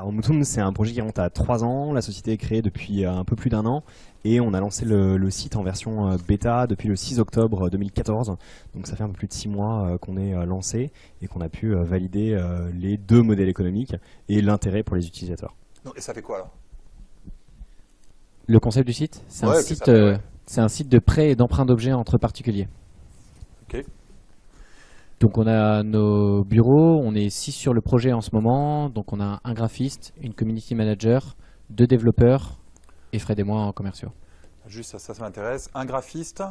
Alors Moutoum, c'est un projet qui remonte à 3 ans. La société est créée depuis un peu plus d'1 an et on a lancé le site en version bêta depuis le 6 octobre 2014. Donc ça fait un peu plus de 6 mois qu'on est lancé et qu'on a pu valider les 2 modèles économiques et l'intérêt pour les utilisateurs. Et ça fait quoi alors? Le concept du site, c'est Ouais, c'est un site de prêt et d'emprunt d'objets entre particuliers. Ok. Donc on a nos bureaux, on est 6 sur le projet en ce moment, donc on a un graphiste, une community manager, 2 développeurs et Fred et moi en commerciaux. Juste ça m'intéresse. Un graphiste,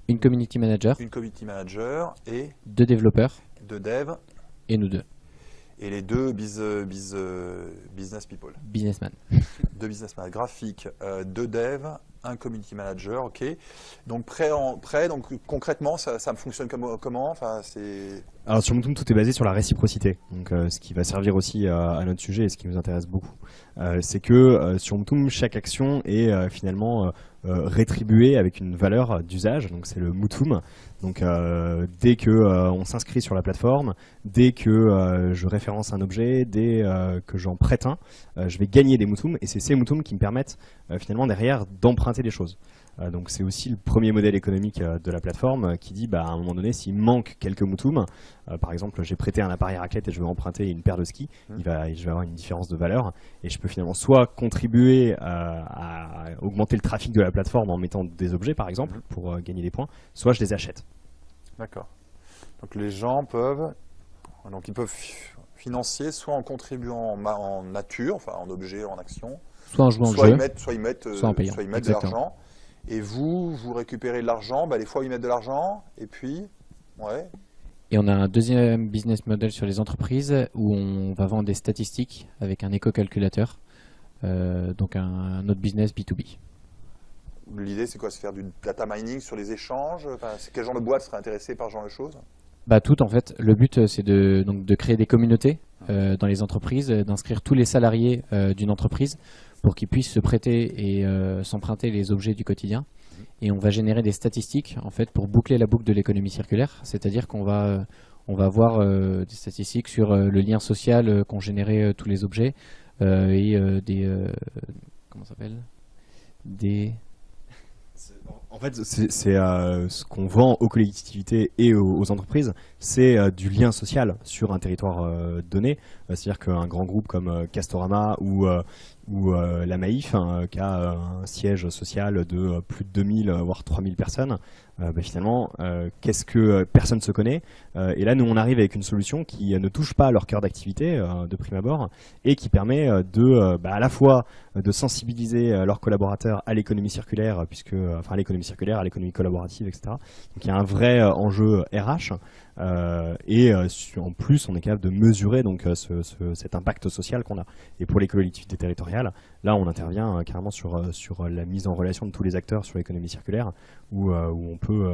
Une community manager, une community manager et 2 développeurs 2 devs et nous 2, et les 2 business people. businessmen. 2 businessmen graphiques, 2 devs, un community manager, ok. Donc donc concrètement, ça me fonctionne comment? Enfin, c'est... Alors sur Moutoum, tout est basé sur la réciprocité. Donc ce qui va servir aussi à notre sujet et ce qui nous intéresse beaucoup, c'est que sur Moutoum, chaque action est finalement rétribuée avec une valeur d'usage. Donc c'est le Moutoum. Donc dès que on s'inscrit sur la plateforme, dès que je référence un objet, dès que j'en prête un, je vais gagner des Moutoum et c'est ces Moutoum qui me permettent finalement derrière d'emprunter des choses. Donc c'est aussi le premier modèle économique de la plateforme qui dit à un moment donné s'il manque quelques Moutoum, par exemple j'ai prêté un appareil raclette et je veux emprunter une paire de skis, je vais avoir une différence de valeur et je peux finalement soit contribuer à augmenter le trafic de la plateforme en mettant des objets par exemple pour gagner des points, soit je les achète. D'accord. Donc les gens peuvent, ils peuvent financer soit en contribuant en nature, enfin en objet, en action, Soit en jouant le soit jeu, ils mettent soit en payant. de l'argent. Et vous récupérez de l'argent, les fois où ils mettent de l'argent, et puis, ouais. Et on a un deuxième business model sur les entreprises où on va vendre des statistiques avec un éco-calculateur, donc un autre business B2B. L'idée, c'est quoi? C'est faire du data mining sur les échanges? Enfin, quel genre de boîte serait intéressé par ce genre de choses? Tout en fait. Le but, c'est de créer des communautés dans les entreprises, d'inscrire tous les salariés d'une entreprise pour qu'ils puissent se prêter et s'emprunter les objets du quotidien. Et on va générer des statistiques en fait pour boucler la boucle de l'économie circulaire. C'est-à-dire qu'on va avoir des statistiques sur le lien social qu'ont généré tous les objets et comment ça s'appelle? En fait, c'est ce qu'on vend aux collectivités et aux entreprises, c'est du lien social sur un territoire donné. C'est-à-dire qu'un grand groupe comme Castorama ou la Maïf, qui a un siège social de plus de 2000 voire 3000 personnes, finalement, qu'est-ce que personne ne se connaît. Et là, nous, on arrive avec une solution qui ne touche pas à leur cœur d'activité de prime abord et qui permet à la fois de sensibiliser leurs collaborateurs à l'économie circulaire, à l'économie circulaire, à l'économie collaborative, etc. Donc il y a un vrai enjeu RH en plus on est capable de mesurer donc cet impact social qu'on a. Et pour les collectivités territoriales, là on intervient carrément sur la mise en relation de tous les acteurs sur l'économie circulaire où on peut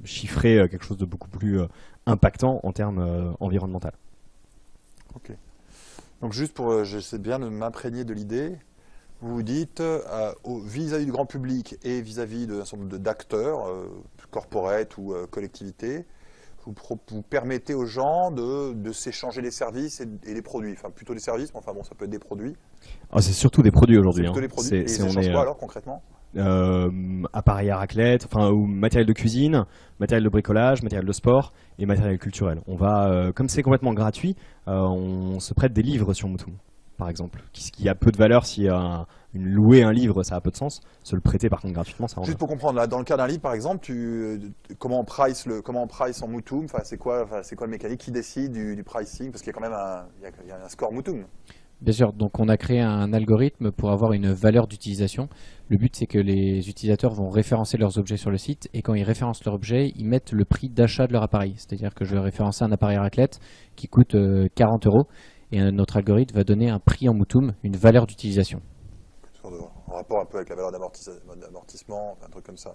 chiffrer quelque chose de beaucoup plus impactant en termes environnemental. Ok. Donc juste j'essaie bien de m'imprégner de l'idée. Vous vous dites, vis-à-vis du grand public et vis-à-vis d'un certain nombre d'acteurs, corporate ou collectivités, vous permettez aux gens de s'échanger les services et les produits. Enfin, plutôt les services, mais enfin bon, ça peut être des produits. C'est surtout des produits aujourd'hui. C'est plutôt les produits. Et ils échangent quoi alors concrètement? Appareil à raclette, ou matériel de cuisine, matériel de bricolage, matériel de sport et matériel culturel. On va, comme c'est complètement gratuit, on se prête des livres sur Moutoum, par exemple, qui a peu de valeur. Si louer un livre, ça a peu de sens. Se le prêter, par contre, gratuitement, ça en a. Juste pour comprendre, là, dans le cas d'un livre, par exemple, comment on price en Moutoum? Enfin, c'est quoi le mécanique qui décide du pricing? Parce qu'il y a quand même il y a un score Moutoum. Bien sûr, donc on a créé un algorithme pour avoir une valeur d'utilisation. Le but, c'est que les utilisateurs vont référencer leurs objets sur le site et quand ils référencent leur objet, ils mettent le prix d'achat de leur appareil. C'est-à-dire que je vais référencer un appareil raclette qui coûte 40 € et notre algorithme va donner un prix en Moutoum, une valeur d'utilisation. En rapport un peu avec la valeur d'amortissement, un truc comme ça.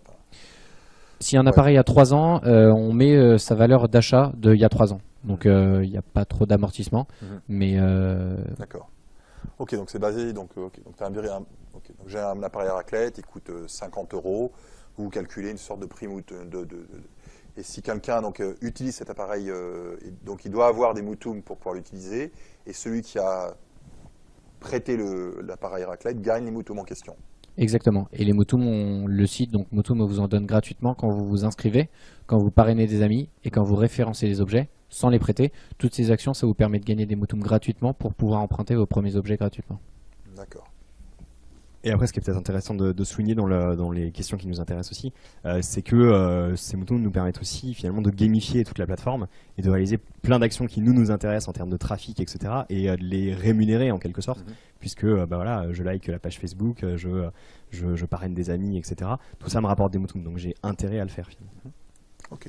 Si un appareil a 3 ans, on met sa valeur d'achat d'il y a 3 ans. Donc il n'y a pas trop d'amortissement. Mais D'accord. Ok, donc c'est basé. Donc j'ai un appareil à raclette, il coûte 50 €. Vous calculez une sorte de prix et si quelqu'un utilise cet appareil, donc il doit avoir des Moutoum pour pouvoir l'utiliser. Et celui qui a prêter l'appareil raclette gagne les Moutoum en question. Exactement. Et les Moutoum, le site, donc Moutoum vous en donne gratuitement quand vous vous inscrivez, quand vous parrainez des amis et quand vous référencez les objets sans les prêter. Toutes ces actions, ça vous permet de gagner des Moutoum gratuitement pour pouvoir emprunter vos premiers objets gratuitement. D'accord. Et après, ce qui est peut-être intéressant de souligner dans les questions qui nous intéressent aussi, c'est que ces moutons nous permettent aussi finalement de gamifier toute la plateforme et de réaliser plein d'actions qui nous intéressent en termes de trafic, etc. et de les rémunérer en quelque sorte, puisque voilà, je like la page Facebook, je parraine des amis, etc. Tout ça me rapporte des moutons, donc j'ai intérêt à le faire finalement. Ok.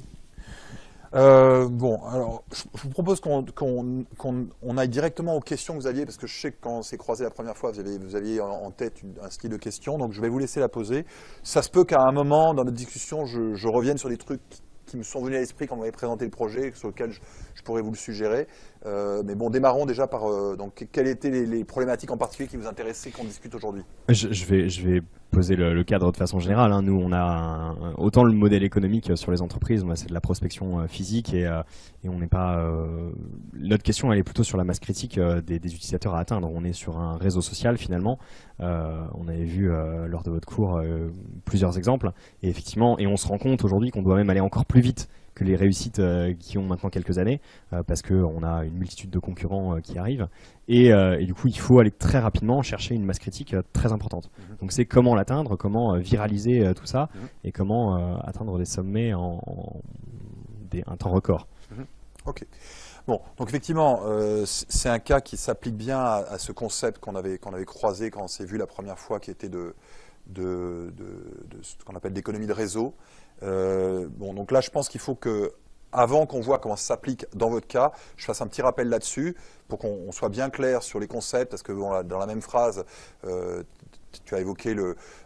Bon, alors, je vous propose qu'on aille directement aux questions que vous aviez, parce que je sais que quand on s'est croisé la première fois, vous aviez en tête un style de question, donc je vais vous laisser la poser. Ça se peut qu'à un moment, dans notre discussion, je revienne sur des trucs qui me sont venus à l'esprit quand vous m'avez présenté le projet, sur lesquels je pourrais vous le suggérer. Mais bon, démarrons déjà par donc, quelles étaient les problématiques en particulier qui vous intéressaient qu'on discute aujourd'hui. Je vais poser le cadre de façon générale. Hein. Nous, on a autant le modèle économique sur les entreprises, c'est de la prospection physique et on n'est pas. Notre question, elle est plutôt sur la masse critique des utilisateurs à atteindre. On est sur un réseau social finalement. On avait vu lors de votre cours plusieurs exemples et effectivement, et on se rend compte aujourd'hui qu'on doit même aller encore plus vite que les réussites qui ont maintenant quelques années, parce qu'on a une multitude de concurrents qui arrivent. Et du coup, il faut aller très rapidement chercher une masse critique très importante. Donc c'est comment l'atteindre, comment viraliser tout ça, et comment atteindre des sommets en un temps record. Ok. Bon, donc effectivement, c'est un cas qui s'applique bien à ce concept qu'on avait croisé quand on s'est vu la première fois, qui était de ce qu'on appelle d'économie de réseau. Bon, donc là, je pense qu'il faut que, avant qu'on voit comment ça s'applique dans votre cas, je fasse un petit rappel là-dessus pour qu'on soit bien clair sur les concepts, parce que bon, dans la même phrase, tu as évoqué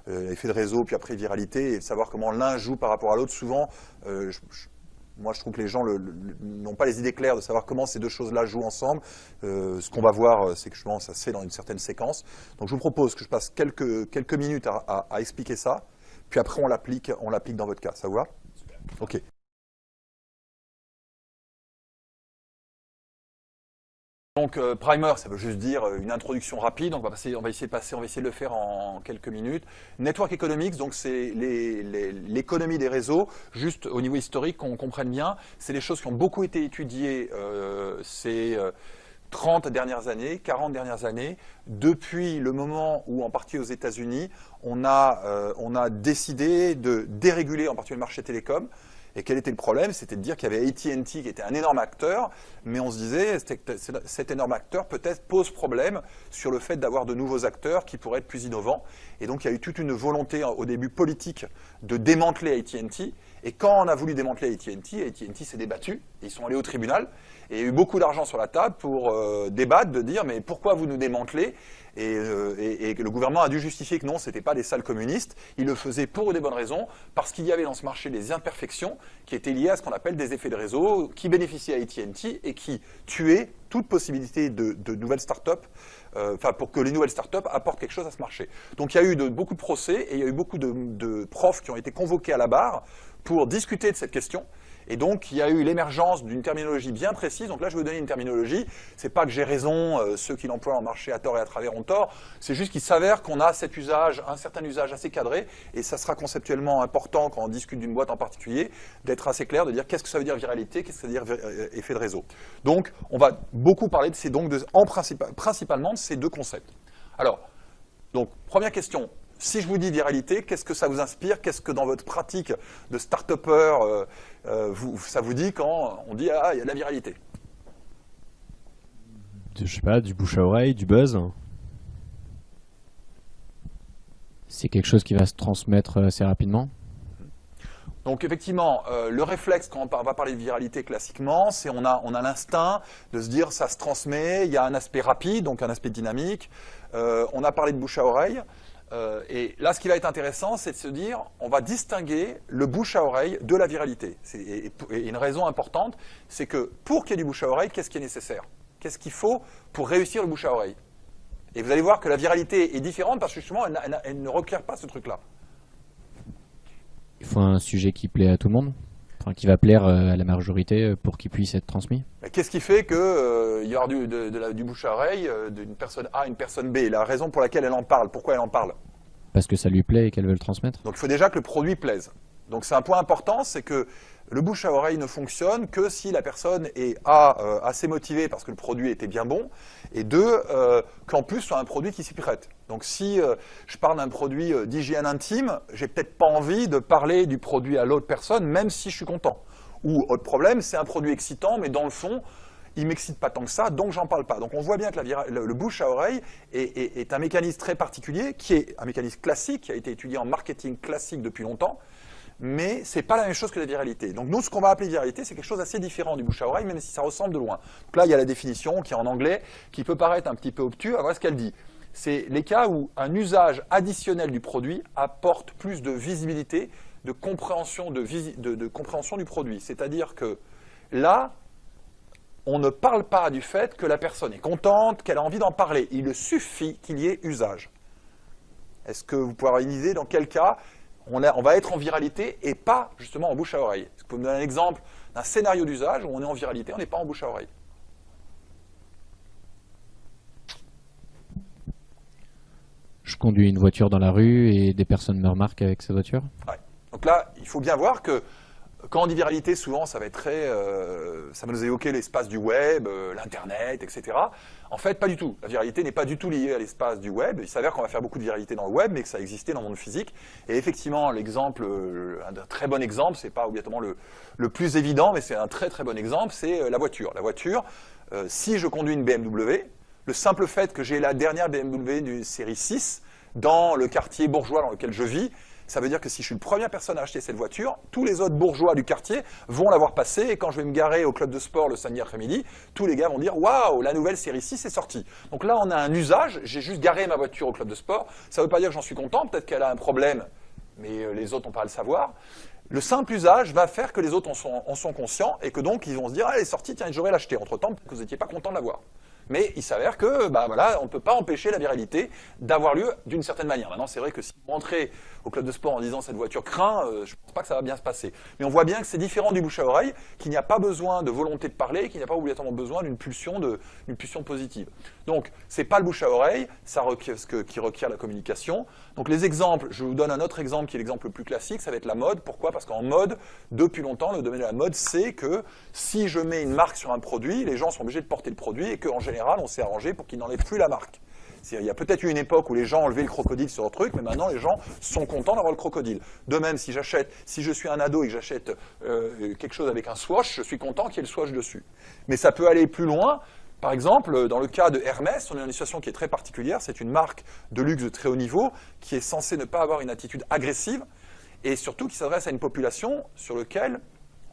l'effet de réseau, puis après viralité, et de savoir comment l'un joue par rapport à l'autre. Souvent, moi, je trouve que les gens n'ont pas les idées claires de savoir comment ces deux choses-là jouent ensemble. Ce qu'on va voir, c'est que justement, ça se fait dans une certaine séquence. Donc, je vous propose que je passe quelques minutes à expliquer ça, puis après, on l'applique dans votre cas. Ça vous va? Super. Ok. Donc, primer, ça veut juste dire une introduction rapide. On va essayer de le faire en quelques minutes. Network economics, donc c'est l'économie des réseaux. Juste au niveau historique, qu'on comprenne bien, c'est des choses qui ont beaucoup été étudiées ces 30 dernières années, 40 dernières années, depuis le moment où, en partie aux États-Unis, on a décidé de déréguler en particulier le marché télécom. Et quel était le problème? C'était de dire qu'il y avait AT&T qui était un énorme acteur, mais on se disait que cet énorme acteur peut-être pose problème sur le fait d'avoir de nouveaux acteurs qui pourraient être plus innovants. Et donc il y a eu toute une volonté au début politique de démanteler AT&T. Et quand on a voulu démanteler AT&T s'est débattu, ils sont allés au tribunal, et il y a eu beaucoup d'argent sur la table pour débattre, de dire mais pourquoi vous nous démantelez? Et le gouvernement a dû justifier que non, ce n'était pas des salles communistes, il le faisait pour des bonnes raisons, parce qu'il y avait dans ce marché des imperfections qui étaient liées à ce qu'on appelle des effets de réseau, qui bénéficiaient à AT&T et qui tuaient toute possibilité de nouvelles startups, pour que les nouvelles startups apportent quelque chose à ce marché. Donc il y a eu beaucoup de procès et il y a eu beaucoup de profs qui ont été convoqués à la barre pour discuter de cette question. Et donc, il y a eu l'émergence d'une terminologie bien précise. Donc là, je vais vous donner une terminologie. C'est pas que j'ai raison, ceux qui l'emploient en marché à tort et à travers ont tort. C'est juste qu'il s'avère qu'on a cet usage, un certain usage assez cadré. Et ça sera conceptuellement important quand on discute d'une boîte en particulier, d'être assez clair, de dire qu'est-ce que ça veut dire viralité, qu'est-ce que ça veut dire effet de réseau. Donc, on va beaucoup parler principalement de ces deux concepts. Alors, donc, première question. Si je vous dis viralité, qu'est-ce que ça vous inspire? Qu'est-ce que dans votre pratique de start-upper, ça vous dit quand on dit « Ah, il y a de la viralité » ? Je sais pas, du bouche à oreille, du buzz. C'est quelque chose qui va se transmettre assez rapidement. Donc effectivement, le réflexe quand on va parler de viralité classiquement, c'est on a l'instinct de se dire ça se transmet, il y a un aspect rapide, donc un aspect dynamique. On a parlé de bouche à oreille. Et là, ce qui va être intéressant, c'est de se dire, on va distinguer le bouche à oreille de la viralité. Et une raison importante, c'est que pour qu'il y ait du bouche à oreille, qu'est-ce qui est nécessaire? Qu'est-ce qu'il faut pour réussir le bouche à oreille? Et vous allez voir que la viralité est différente parce que justement, elle ne requiert pas ce truc-là. Il faut un sujet qui plaît à tout le monde. qui va plaire à la majorité pour qu'il puisse être transmis. Qu'est-ce qui fait qu'il y aura du bouche à oreille d'une personne A à une personne B? La raison pour laquelle elle en parle, pourquoi elle en parle? Parce que ça lui plaît et qu'elle veut le transmettre. Donc il faut déjà que le produit plaise. Donc c'est un point important, c'est que le bouche à oreille ne fonctionne que si la personne est A, assez motivée parce que le produit était bien bon, et deux, qu'en plus soit un produit qui s'y prête. Donc si je parle d'un produit d'hygiène intime, j'ai peut-être pas envie de parler du produit à l'autre personne, même si je suis content. Ou autre problème, c'est un produit excitant, mais dans le fond, il ne m'excite pas tant que ça, donc j'en parle pas. Donc on voit bien que le bouche à oreille est un mécanisme très particulier, qui est un mécanisme classique, qui a été étudié en marketing classique depuis longtemps, mais ce n'est pas la même chose que la viralité. Donc nous, ce qu'on va appeler viralité, c'est quelque chose d'assez différent du bouche à oreille, même si ça ressemble de loin. Donc là, il y a la définition qui est en anglais, qui peut paraître un petit peu obtus. Voilà ce qu'elle dit. C'est les cas où un usage additionnel du produit apporte plus de visibilité, de compréhension, de compréhension du produit. C'est-à-dire que là, on ne parle pas du fait que la personne est contente, qu'elle a envie d'en parler. Il suffit qu'il y ait usage. Est-ce que vous pouvez avoir une idée dans quel cas on va être en viralité et pas justement en bouche à oreille? Est-ce que vous pouvez me donner un exemple d'un scénario d'usage où on est en viralité, on n'est pas en bouche à oreille? Je conduis une voiture dans la rue et des personnes me remarquent avec cette voiture. Ouais. Donc là, il faut bien voir que quand on dit viralité, souvent, ça va être ça va nous évoquer l'espace du web, l'Internet, etc. En fait, pas du tout. La viralité n'est pas du tout liée à l'espace du web. Il s'avère qu'on va faire beaucoup de viralité dans le web, mais que ça existait dans le monde physique. Et effectivement, l'exemple, un très bon exemple, c'est pas obligatoirement le plus évident, mais c'est un très très bon exemple, c'est la voiture. La voiture, si je conduis une BMW, le simple fait que j'ai la dernière BMW du série 6 dans le quartier bourgeois dans lequel je vis, ça veut dire que si je suis la première personne à acheter cette voiture, tous les autres bourgeois du quartier vont l'avoir passée, et quand je vais me garer au club de sport le samedi après-midi, tous les gars vont dire « Waouh, la nouvelle série 6 est sortie ». Donc là, on a un usage, j'ai juste garé ma voiture au club de sport, ça ne veut pas dire que j'en suis content, peut-être qu'elle a un problème, mais les autres n'ont pas à le savoir. Le simple usage va faire que les autres en sont conscients, et que donc ils vont se dire « Ah, elle est sortie, tiens, j'aurais l'acheter ». Entre-temps, peut-être que vous n'étiez pas content de l'avoir. Mais il s'avère que, voilà, on ne peut pas empêcher la viralité d'avoir lieu d'une certaine manière. Maintenant, c'est vrai que si vous rentrez au club de sport en disant cette voiture craint, je ne pense pas que ça va bien se passer. Mais on voit bien que c'est différent du bouche à oreille, qu'il n'y a pas besoin de volonté de parler, qu'il n'y a pas obligatoirement besoin d'une pulsion positive. Donc, ce n'est pas le bouche à oreille, qui requiert la communication. Donc les exemples, je vous donne un autre exemple qui est l'exemple le plus classique, ça va être la mode. Pourquoi? Parce qu'en mode, depuis longtemps, le domaine de la mode, c'est que si je mets une marque sur un produit, les gens sont obligés de porter le produit et qu'en général, on s'est arrangé pour qu'ils n'enlèvent plus la marque. Il y a peut-être eu une époque où les gens enlevaient le crocodile sur le truc, mais maintenant les gens sont contents d'avoir le crocodile. De même, si je suis un ado et que j'achète quelque chose avec un swatch, je suis content qu'il y ait le swatch dessus. Mais ça peut aller plus loin. Par exemple, dans le cas de Hermès, on est dans une situation qui est très particulière. C'est une marque de luxe de très haut niveau qui est censée ne pas avoir une attitude agressive et surtout qui s'adresse à une population sur laquelle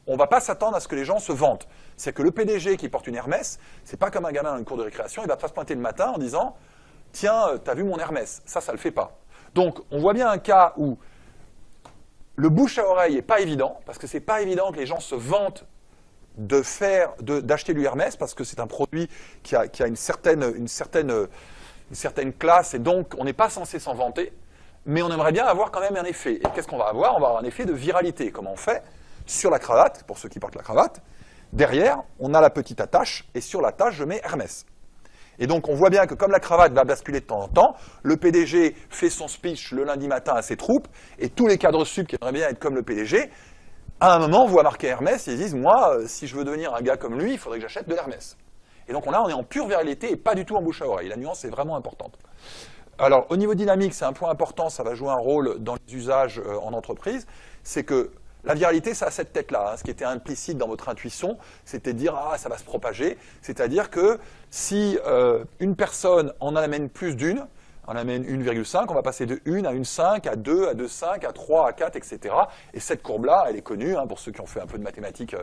on ne va pas s'attendre à ce que les gens se vantent. C'est que le PDG qui porte une Hermès, c'est pas comme un gamin dans une cour de récréation, il ne va pas se pointer le matin en disant « Tiens, t'as vu mon Hermès ?» Ça ne le fait pas. Donc, on voit bien un cas où le bouche à oreille n'est pas évident, parce que ce n'est pas évident que les gens se vantent d'acheter du Hermès, parce que c'est un produit qui a une certaine classe, et donc on n'est pas censé s'en vanter, mais on aimerait bien avoir quand même un effet. Et qu'est-ce qu'on va avoir? On va avoir un effet de viralité. Comment on fait? Sur la cravate, pour ceux qui portent la cravate, derrière, on a la petite attache, et sur l'attache, je mets Hermès. Et donc, on voit bien que comme la cravate va basculer de temps en temps, le PDG fait son speech le lundi matin à ses troupes, et tous les cadres sub qui aimeraient bien être comme le PDG, à un moment, voient marqué Hermès, et ils disent « Moi, si je veux devenir un gars comme lui, il faudrait que j'achète de l'Hermès ». Et donc là, on est en pure viralité et pas du tout en bouche à oreille. La nuance est vraiment importante. Alors, au niveau dynamique, c'est un point important, ça va jouer un rôle dans les usages en entreprise, c'est que la viralité, ça a cette tête-là. Hein. Ce qui était implicite dans votre intuition, c'était de dire « Ah, ça va se propager ». C'est-à-dire que si une personne en amène plus d'une, on amène 1,5, on va passer de 1 à 1,5, à 2, à 2,5, à 3, à 4, etc. Et cette courbe-là, elle est connue, hein, pour ceux qui ont fait un peu de mathématiques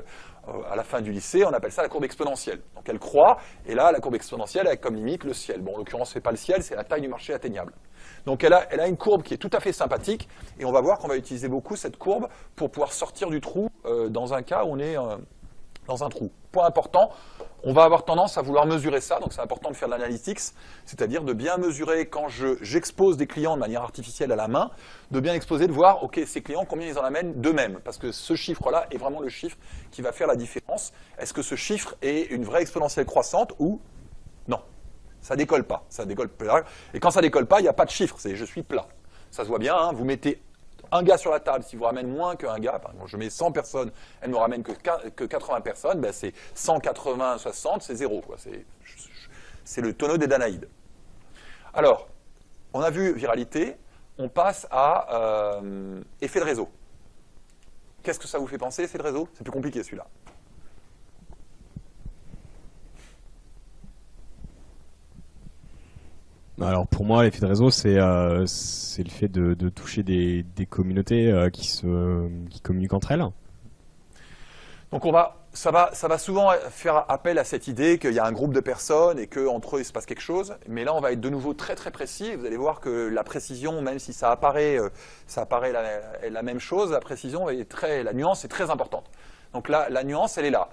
à la fin du lycée, on appelle ça la courbe exponentielle. Donc elle croît, et là, la courbe exponentielle a comme limite le ciel. Bon, en l'occurrence, ce n'est pas le ciel, c'est la taille du marché atteignable. Donc elle a une courbe qui est tout à fait sympathique, et on va voir qu'on va utiliser beaucoup cette courbe pour pouvoir sortir du trou dans un cas où on est dans un trou. Point important, on va avoir tendance à vouloir mesurer ça, donc c'est important de faire de l'analytics, c'est-à-dire de bien mesurer quand j'expose des clients de manière artificielle à la main, de bien exposer, de voir, ok, ces clients, combien ils en amènent d'eux-mêmes, parce que ce chiffre-là est vraiment le chiffre qui va faire la différence. Est-ce que ce chiffre est une vraie exponentielle croissante ou non? Ça décolle pas, ça décolle pas. Et quand ça décolle pas, il n'y a pas de chiffre, c'est je suis plat. Ça se voit bien, hein, vous mettez un gars sur la table, s'il vous ramène moins qu'un gars, par exemple, je mets 100 personnes, elle ne me ramène que 80 personnes, ben c'est 180, 60, c'est 0. C'est le tonneau des Danaïdes. Alors, on a vu viralité, on passe à effet de réseau. Qu'est-ce que ça vous fait penser, effet de réseau? C'est plus compliqué celui-là. Alors pour moi, l'effet de réseau, c'est le fait de toucher des communautés qui communiquent entre elles. Donc ça va souvent faire appel à cette idée qu'il y a un groupe de personnes et qu'entre eux il se passe quelque chose. Mais là, on va être de nouveau très très précis. Et vous allez voir que la précision, même si ça apparaît la même chose, la nuance est très importante. Donc là, la nuance, elle est là.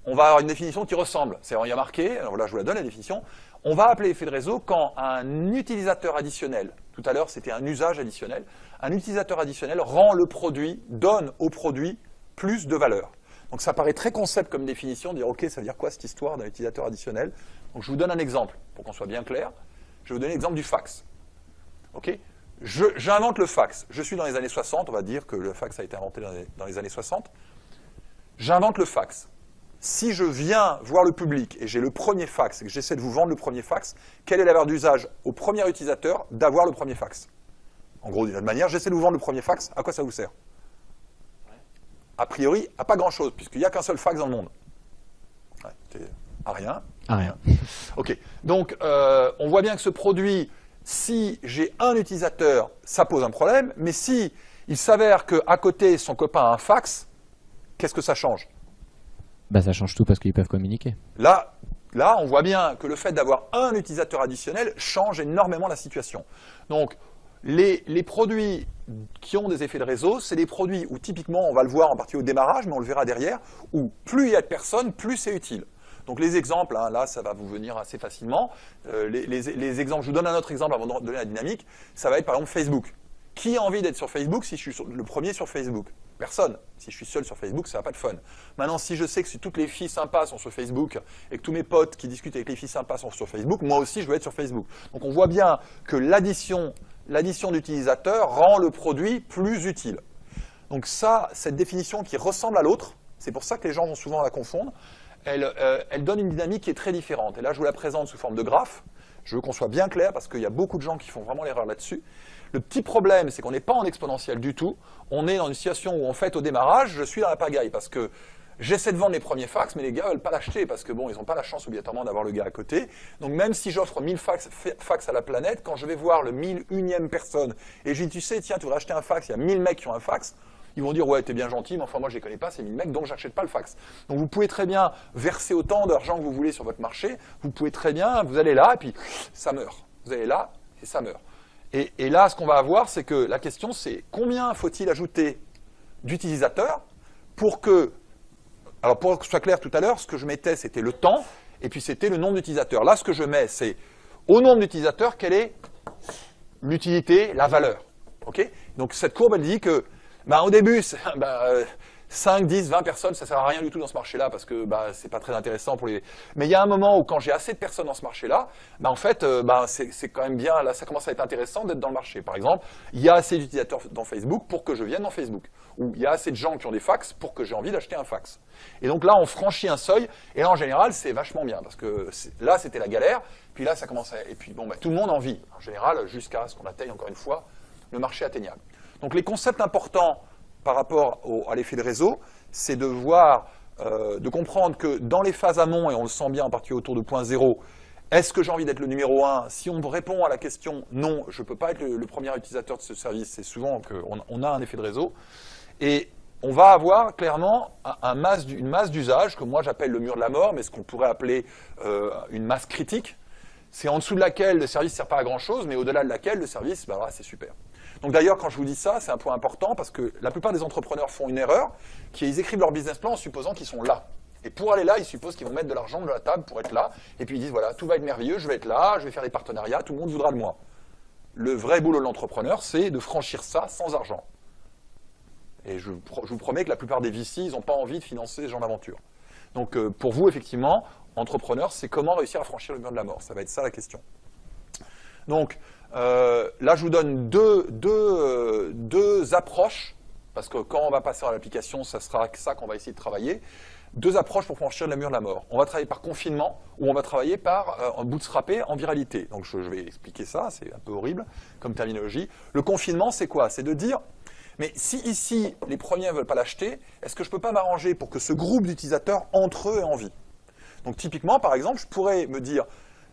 On va avoir une définition qui ressemble. Il y a marqué, alors là je vous la donne la définition, on va appeler effet de réseau quand un utilisateur additionnel, tout à l'heure c'était un usage additionnel, un utilisateur additionnel rend le produit, donne au produit plus de valeur. Donc ça paraît très concept comme définition, de dire ok, ça veut dire quoi cette histoire d'un utilisateur additionnel? Donc je vous donne un exemple, pour qu'on soit bien clair. Je vais vous donner l'exemple du fax. Ok, j'invente le fax. Je suis dans les années 60, on va dire que le fax a été inventé dans les années 60. J'invente le fax. Si je viens voir le public et j'ai le premier fax et que j'essaie de vous vendre le premier fax, quelle est la valeur d'usage au premier utilisateur d'avoir le premier fax? En gros, d'une autre manière, j'essaie de vous vendre le premier fax, à quoi ça vous sert? A priori, à pas grand-chose, puisqu'il n'y a qu'un seul fax dans le monde. Ouais, à rien. À rien. Ok, donc on voit bien que ce produit, si j'ai un utilisateur, ça pose un problème, mais si il s'avère qu'à côté, son copain a un fax, qu'est-ce que ça change? Bah, ça change tout parce qu'ils peuvent communiquer. Là, on voit bien que le fait d'avoir un utilisateur additionnel change énormément la situation. Donc, les produits qui ont des effets de réseau, c'est des produits où typiquement, on va le voir en partie au démarrage, mais on le verra derrière, où plus il y a de personnes, plus c'est utile. Donc les exemples, hein, là, ça va vous venir assez facilement. Les exemples, je vous donne un autre exemple avant de donner la dynamique. Ça va être par exemple Facebook. Qui a envie d'être sur Facebook si je suis le premier sur Facebook? Personne. Si je suis seul sur Facebook, ça n'a pas de fun. Maintenant, si je sais que si toutes les filles sympas sont sur Facebook et que tous mes potes qui discutent avec les filles sympas sont sur Facebook, moi aussi, je veux être sur Facebook. Donc on voit bien que l'addition d'utilisateurs rend le produit plus utile. Donc ça, cette définition qui ressemble à l'autre, c'est pour ça que les gens vont souvent la confondre, elle donne une dynamique qui est très différente. Et là, je vous la présente sous forme de graphe. Je veux qu'on soit bien clair parce qu'il y a beaucoup de gens qui font vraiment l'erreur là-dessus. Le petit problème, c'est qu'on n'est pas en exponentiel du tout. On est dans une situation où, en fait, au démarrage, je suis dans la pagaille parce que j'essaie de vendre les premiers fax, mais les gars ne veulent pas l'acheter parce que, bon, ils n'ont pas la chance obligatoirement d'avoir le gars à côté. Donc, même si j'offre 1000 fax à la planète, quand je vais voir le 1001e personne et je dis, tu sais, tiens, tu voudrais acheter un fax, il y a 1000 mecs qui ont un fax, ils vont dire, ouais, t'es bien gentil, mais enfin, moi, je les connais pas, ces 1000 mecs, donc j'achète pas le fax. Donc, vous pouvez très bien verser autant d'argent que vous voulez sur votre marché. Vous pouvez très bien, vous allez là, et puis, ça meurt. Vous allez là, et ça meurt. Et là, ce qu'on va avoir, c'est que la question, c'est combien faut-il ajouter d'utilisateurs pour que... Alors, pour que ce soit clair tout à l'heure, ce que je mettais, c'était le temps, et puis c'était le nombre d'utilisateurs. Là, ce que je mets, c'est au nombre d'utilisateurs, quelle est l'utilité, la valeur. Okay, donc, cette courbe, elle dit que, au début, 5, 10, 20 personnes, ça ne sert à rien du tout dans ce marché-là parce que c'est pas très intéressant pour les... Mais il y a un moment où quand j'ai assez de personnes dans ce marché-là, en fait, c'est quand même bien, là ça commence à être intéressant d'être dans le marché. Par exemple, il y a assez d'utilisateurs dans Facebook pour que je vienne dans Facebook. Ou il y a assez de gens qui ont des fax pour que j'ai envie d'acheter un fax. Et donc là, on franchit un seuil, et là en général, c'est vachement bien parce que là, c'était la galère, puis là, ça commence à... Et puis bon, tout le monde en vit, en général, jusqu'à ce qu'on atteigne encore une fois le marché atteignable. Donc les concepts importants par rapport à l'effet de réseau, c'est de voir, de comprendre que dans les phases amont, et on le sent bien en particulier autour de point 0, est-ce que j'ai envie d'être le numéro 1? Si on répond à la question non, je ne peux pas être le premier utilisateur de ce service, c'est souvent qu'on a un effet de réseau. Et on va avoir clairement une masse d'usage que moi j'appelle le mur de la mort, mais ce qu'on pourrait appeler une masse critique. C'est en dessous de laquelle le service ne sert pas à grand-chose, mais au-delà de laquelle le service, voilà, c'est super. Donc d'ailleurs, quand je vous dis ça, c'est un point important parce que la plupart des entrepreneurs font une erreur, qui est qu'ils écrivent leur business plan en supposant qu'ils sont là. Et pour aller là, ils supposent qu'ils vont mettre de l'argent de la table pour être là. Et puis ils disent, voilà, tout va être merveilleux, je vais être là, je vais faire des partenariats, tout le monde voudra de moi. Le vrai boulot de l'entrepreneur, c'est de franchir ça sans argent. Et je vous promets que la plupart des VC, ils n'ont pas envie de financer ce genre d'aventure. Donc pour vous, effectivement, entrepreneur, c'est comment réussir à franchir le mur de la mort. Ça va être ça la question. Donc là, je vous donne deux approches, parce que quand on va passer à l'application, ça sera ça qu'on va essayer de travailler. Deux approches pour franchir le mur de la mort. On va travailler par confinement ou on va travailler par un bootstrappé en viralité. Donc je vais expliquer ça, c'est un peu horrible comme terminologie. Le confinement, c'est quoi? C'est de dire, mais si ici, les premiers ne veulent pas l'acheter, est-ce que je ne peux pas m'arranger pour que ce groupe d'utilisateurs, entre eux, ait envie? Donc typiquement, par exemple, je pourrais me dire,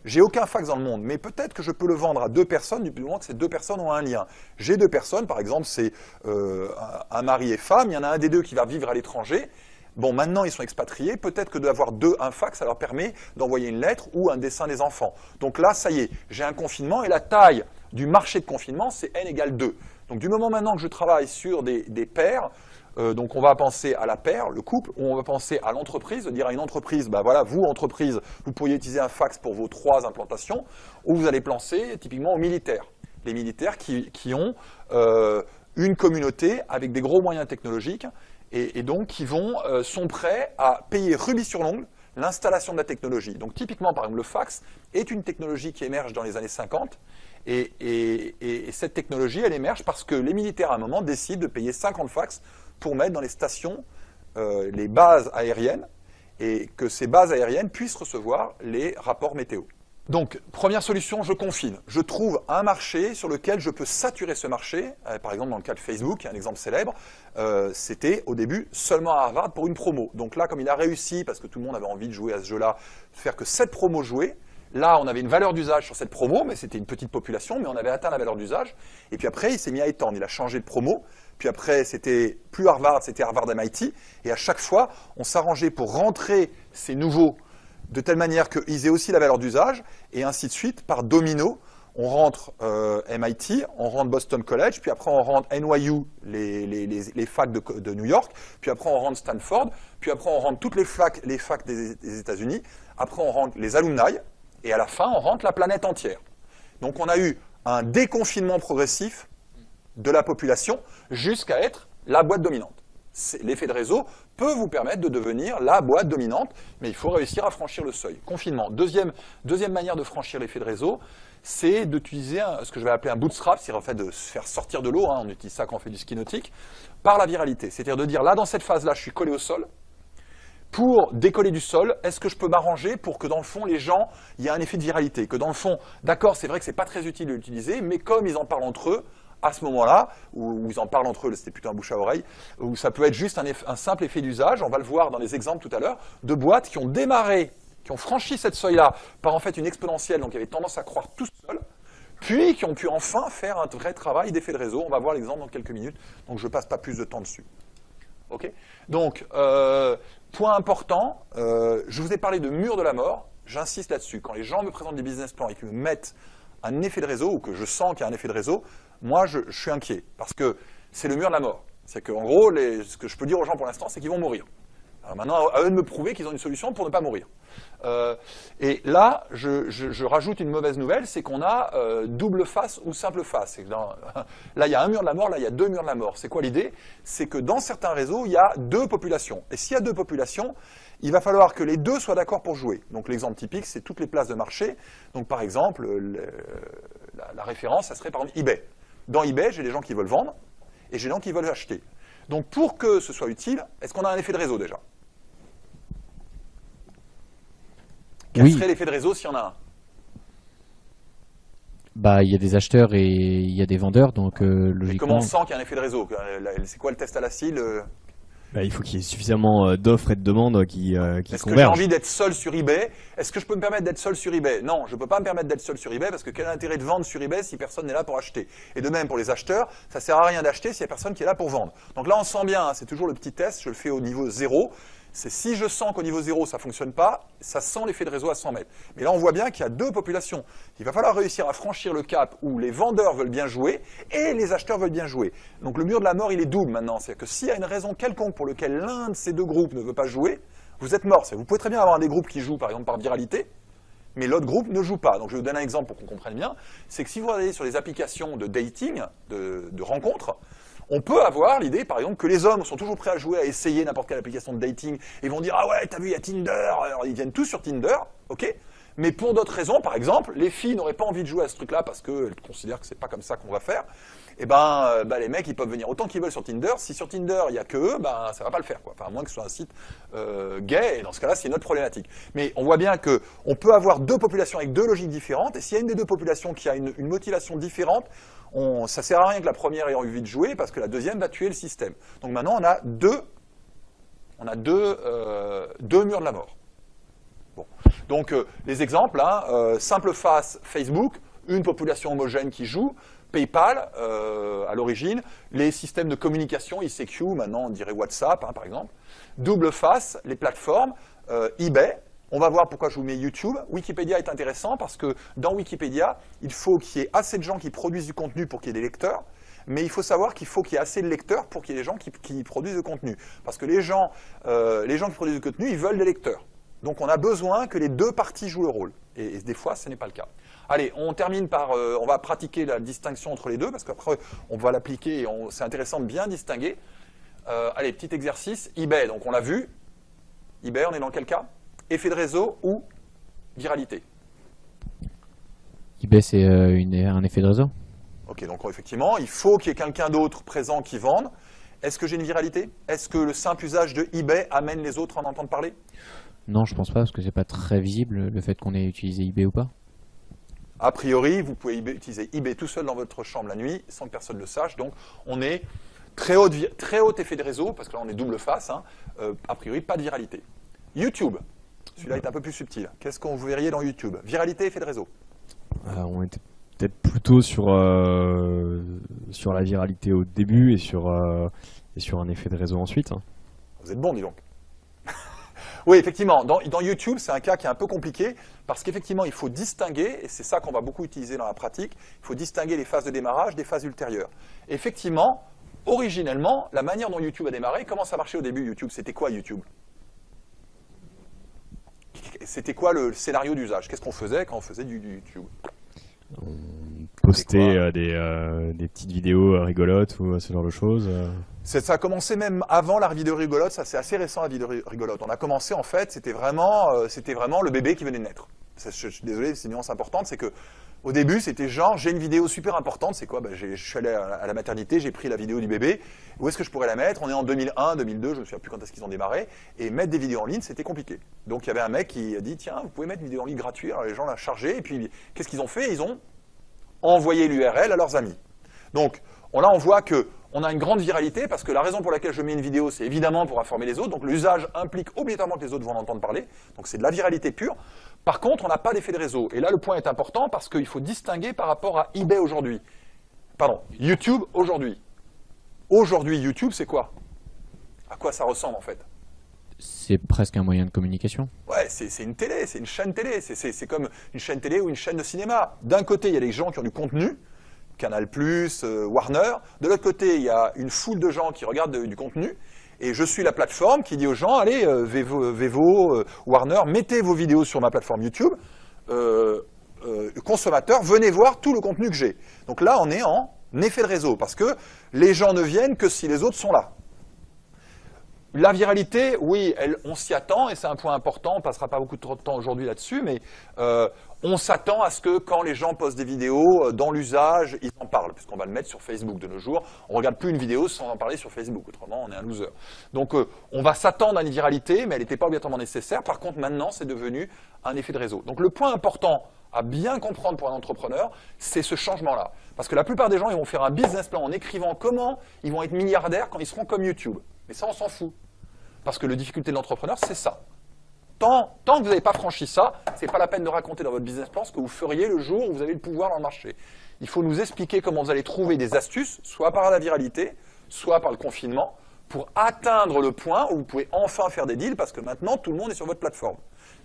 j'ai aucun fax dans le monde, mais peut-être que je peux le vendre à 2 personnes, du moment que ces 2 personnes ont un lien. J'ai 2 personnes, par exemple, c'est un mari et femme, il y en a un des deux qui va vivre à l'étranger. Bon, maintenant, ils sont expatriés. Peut-être que d'avoir un fax, ça leur permet d'envoyer une lettre ou un dessin des enfants. Donc là, ça y est, j'ai un confinement et la taille du marché de confinement, c'est n égale 2. Donc du moment maintenant que je travaille sur des paires, donc on va penser à la paire, le couple, ou on va penser à l'entreprise, de dire à une entreprise, bah voilà, vous, entreprise, vous pourriez utiliser un fax pour vos 3 implantations, ou vous allez penser typiquement aux militaires. Les militaires qui ont une communauté avec des gros moyens technologiques, et donc qui sont prêts à payer rubis sur l'ongle l'installation de la technologie. Donc typiquement, par exemple, le fax est une technologie qui émerge dans les années 50, et cette technologie, elle émerge parce que les militaires, à un moment, décident de payer 50 fax pour mettre dans les stations les bases aériennes, et que ces bases aériennes puissent recevoir les rapports météo. Donc, première solution, je confine. Je trouve un marché sur lequel je peux saturer ce marché. Par exemple, dans le cas de Facebook, un exemple célèbre, c'était au début seulement à Harvard pour une promo. Donc là, comme il a réussi, parce que tout le monde avait envie de jouer à ce jeu-là, faire que cette promo jouait, là, on avait une valeur d'usage sur cette promo, mais c'était une petite population, mais on avait atteint la valeur d'usage. Et puis après, il s'est mis à étendre, il a changé de promo. Puis après, c'était plus Harvard, c'était Harvard MIT. Et à chaque fois, on s'arrangeait pour rentrer ces nouveaux de telle manière qu'ils aient aussi la valeur d'usage, et ainsi de suite, par domino, on rentre MIT, on rentre Boston College, puis après on rentre NYU, les facs de New York, puis après on rentre Stanford, puis après on rentre toutes les facs des États-Unis, après on rentre les alumni, et à la fin on rentre la planète entière. Donc on a eu un déconfinement progressif de la population jusqu'à être la boîte dominante. L'effet de réseau peut vous permettre de devenir la boîte dominante, mais il faut réussir à franchir le seuil. Confinement. Deuxième manière de franchir l'effet de réseau, c'est d'utiliser ce que je vais appeler un bootstrap, c'est en fait de se faire sortir de l'eau, on utilise ça quand on fait du ski nautique, par la viralité. C'est-à-dire de dire, là, dans cette phase-là, je suis collé au sol. Pour décoller du sol, est-ce que je peux m'arranger pour que dans le fond, les gens, il y ait un effet de viralité, que dans le fond, d'accord, c'est vrai que c'est pas très utile de l'utiliser, mais comme ils en parlent entre eux, à ce moment-là, où ils en parlent entre eux, c'était plutôt un bouche à oreille, où ça peut être juste un simple effet d'usage, on va le voir dans les exemples tout à l'heure, de boîtes qui ont démarré, qui ont franchi cette seuil-là par en fait une exponentielle, donc qui avait tendance à croître tout seul, puis qui ont pu enfin faire un vrai travail d'effet de réseau. On va voir l'exemple dans quelques minutes, donc je ne passe pas plus de temps dessus. Okay, donc, point important, je vous ai parlé de mur de la mort, j'insiste là-dessus. Quand les gens me présentent des business plans et qu'ils me mettent un effet de réseau, ou que je sens qu'il y a un effet de réseau, moi, je suis inquiet, parce que c'est le mur de la mort. C'est qu'en gros, ce que je peux dire aux gens pour l'instant, c'est qu'ils vont mourir. Alors maintenant, à eux de me prouver qu'ils ont une solution pour ne pas mourir. Et là, je rajoute une mauvaise nouvelle, c'est qu'on a double face ou simple face. Là, il y a un mur de la mort, là, il y a 2 murs de la mort. C'est quoi l'idée? C'est que dans certains réseaux, il y a 2 populations. Et s'il y a 2 populations, il va falloir que les 2 soient d'accord pour jouer. Donc l'exemple typique, c'est toutes les places de marché. Donc par exemple, la référence, ça serait par exemple eBay. Dans eBay, j'ai des gens qui veulent vendre et j'ai des gens qui veulent acheter. Donc pour que ce soit utile, est-ce qu'on a un effet de réseau déjà? Quel serait l'effet de réseau s'il y en a un? Bah, il y a des acheteurs et il y a des vendeurs, donc logiquement... Et comment on sent qu'il y a un effet de réseau? C'est quoi le test à la scie? Il faut qu'il y ait suffisamment d'offres et de demandes qui convergent. Est-ce que j'ai envie d'être seul sur eBay? Est-ce que je peux me permettre d'être seul sur eBay? Non, je ne peux pas me permettre d'être seul sur eBay parce que quel est l'intérêt de vendre sur eBay si personne n'est là pour acheter? Et de même pour les acheteurs, ça ne sert à rien d'acheter s'il n'y a personne qui est là pour vendre. Donc là, on sent bien, hein, c'est toujours le petit test, je le fais au niveau 0. C'est si je sens qu'au niveau 0, ça ne fonctionne pas, ça sent l'effet de réseau à 100 mètres. Mais là, on voit bien qu'il y a 2 populations. Il va falloir réussir à franchir le cap où les vendeurs veulent bien jouer et les acheteurs veulent bien jouer. Donc le mur de la mort, il est double maintenant. C'est-à-dire que s'il y a une raison quelconque pour laquelle l'un de ces 2 groupes ne veut pas jouer, vous êtes mort. Vous pouvez très bien avoir des groupes qui jouent, par exemple, par viralité, mais l'autre groupe ne joue pas. Donc je vais vous donner un exemple pour qu'on comprenne bien. C'est que si vous regardez sur les applications de dating, de rencontres, on peut avoir l'idée, par exemple, que les hommes sont toujours prêts à jouer, à essayer n'importe quelle application de dating, et vont dire « Ah ouais, t'as vu, il y a Tinder !» Alors ils viennent tous sur Tinder, ok. Mais pour d'autres raisons, par exemple, les filles n'auraient pas envie de jouer à ce truc-là parce qu'elles considèrent que c'est pas comme ça qu'on va faire. Et les mecs, ils peuvent venir autant qu'ils veulent sur Tinder. Si sur Tinder, il n'y a que eux, ça va pas le faire, quoi. Enfin, à moins que ce soit un site gay, et dans ce cas-là, c'est une autre problématique. Mais on voit bien qu'on peut avoir deux populations avec deux logiques différentes, et s'il y a une des deux populations qui a une motivation différente, ça sert à rien que la première ait envie de jouer, parce que la deuxième va tuer le système. Donc maintenant, on a deux murs de la mort. Bon. Donc les exemples, simple face Facebook, une population homogène qui joue, PayPal à l'origine, les systèmes de communication, ICQ, maintenant on dirait WhatsApp par exemple, double face, les plateformes, eBay, on va voir pourquoi je vous mets YouTube. Wikipédia est intéressant parce que dans Wikipédia, il faut qu'il y ait assez de gens qui produisent du contenu pour qu'il y ait des lecteurs, mais il faut savoir qu'il faut qu'il y ait assez de lecteurs pour qu'il y ait des gens qui produisent du contenu. Parce que les gens qui produisent du contenu, ils veulent des lecteurs. Donc on a besoin que les deux parties jouent le rôle. Et des fois, ce n'est pas le cas. Allez, on termine par... on va pratiquer la distinction entre les deux, parce qu'après, on va l'appliquer et c'est intéressant de bien distinguer. Allez, petit exercice. eBay, donc on l'a vu. eBay, on est dans quel cas? Effet de réseau ou viralité? eBay, c'est un effet de réseau. Ok, donc effectivement, il faut qu'il y ait quelqu'un d'autre présent qui vende. Est-ce que j'ai une viralité? Est-ce que le simple usage de eBay amène les autres à en entendre parler? Non, je pense pas, parce que c'est pas très visible le fait qu'on ait utilisé eBay ou pas. A priori, vous pouvez utiliser eBay tout seul dans votre chambre la nuit, sans que personne ne le sache. Donc, on est très haut effet de réseau, parce que là, on est double face. A priori, pas de viralité. YouTube, celui-là est un peu plus subtil. Qu'est-ce qu'on vous verriez dans YouTube? Viralité, effet de réseau. On était peut-être plutôt sur la viralité au début et sur un effet de réseau ensuite. Vous êtes bon, dis donc. Oui, effectivement, dans YouTube, c'est un cas qui est un peu compliqué, parce qu'effectivement, il faut distinguer, et c'est ça qu'on va beaucoup utiliser dans la pratique, il faut distinguer les phases de démarrage des phases ultérieures. Effectivement, originellement, la manière dont YouTube a démarré, comment ça marchait au début, YouTube? C'était quoi, YouTube? C'était quoi le scénario d'usage? Qu'est-ce qu'on faisait quand on faisait du YouTube? On postait des petites vidéos rigolotes ou ce genre de choses. Ça a commencé même avant la vidéo rigolote, ça c'est assez récent la vidéo rigolote. On a commencé en fait, c'était vraiment le bébé qui venait de naître. Je suis désolé, c'est une nuance importante, c'est que au début c'était genre j'ai une vidéo super importante, c'est quoi? Je suis allé à la maternité, j'ai pris la vidéo du bébé, où est-ce que je pourrais la mettre? On est en 2001, 2002, je ne me souviens plus quand est-ce qu'ils ont démarré, et mettre des vidéos en ligne c'était compliqué. Donc il y avait un mec qui a dit tiens, vous pouvez mettre une vidéo en ligne gratuite, alors les gens l'ont chargée, et puis qu'est-ce qu'ils ont fait? Ils ont envoyé l'URL à leurs amis. Donc là on voit que on a une grande viralité parce que la raison pour laquelle je mets une vidéo, c'est évidemment pour informer les autres. Donc l'usage implique obligatoirement que les autres vont en entendre parler. Donc c'est de la viralité pure. Par contre, on n'a pas d'effet de réseau. Et là, le point est important parce qu'il faut distinguer par rapport à eBay aujourd'hui. Pardon, YouTube aujourd'hui. Aujourd'hui, YouTube, c'est quoi? À quoi ça ressemble en fait? C'est presque un moyen de communication. Ouais, c'est une télé, c'est une chaîne télé. C'est comme une chaîne télé ou une chaîne de cinéma. D'un côté, il y a des gens qui ont du contenu, Canal+, Warner. De l'autre côté, il y a une foule de gens qui regardent du contenu. Et je suis la plateforme qui dit aux gens, allez, Vevo, Warner, mettez vos vidéos sur ma plateforme YouTube. Consommateurs, venez voir tout le contenu que j'ai. Donc là, on est en effet de réseau, parce que les gens ne viennent que si les autres sont là. La viralité, oui, on s'y attend, et c'est un point important, on ne passera pas beaucoup de temps aujourd'hui là-dessus, mais on s'attend à ce que quand les gens postent des vidéos, dans l'usage, ils en parlent, puisqu'on va le mettre sur Facebook de nos jours. On ne regarde plus une vidéo sans en parler sur Facebook, autrement on est un loser. Donc on va s'attendre à une viralité, mais elle n'était pas obligatoirement nécessaire. Par contre, maintenant, c'est devenu un effet de réseau. Donc le point important à bien comprendre pour un entrepreneur, c'est ce changement-là. Parce que la plupart des gens, ils vont faire un business plan en écrivant comment ils vont être milliardaires quand ils seront comme YouTube. Mais ça, on s'en fout. Parce que la difficulté de l'entrepreneur, c'est ça. Tant que vous n'avez pas franchi ça, ce n'est pas la peine de raconter dans votre business plan ce que vous feriez le jour où vous avez le pouvoir dans le marché. Il faut nous expliquer comment vous allez trouver des astuces, soit par la viralité, soit par le confinement, pour atteindre le point où vous pouvez enfin faire des deals, parce que maintenant, tout le monde est sur votre plateforme.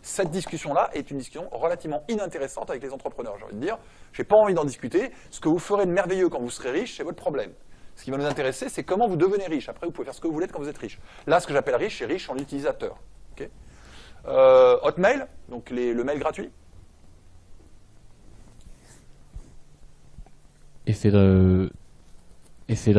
Cette discussion-là est une discussion relativement inintéressante avec les entrepreneurs. J'ai envie de dire, je n'ai pas envie d'en discuter. Ce que vous ferez de merveilleux quand vous serez riche, c'est votre problème. Ce qui va nous intéresser, c'est comment vous devenez riche. Après, vous pouvez faire ce que vous voulez quand vous êtes riche. Là, ce que j'appelle riche, c'est riche en utilisateur. Okay? Hotmail, donc le mail gratuit. Effet de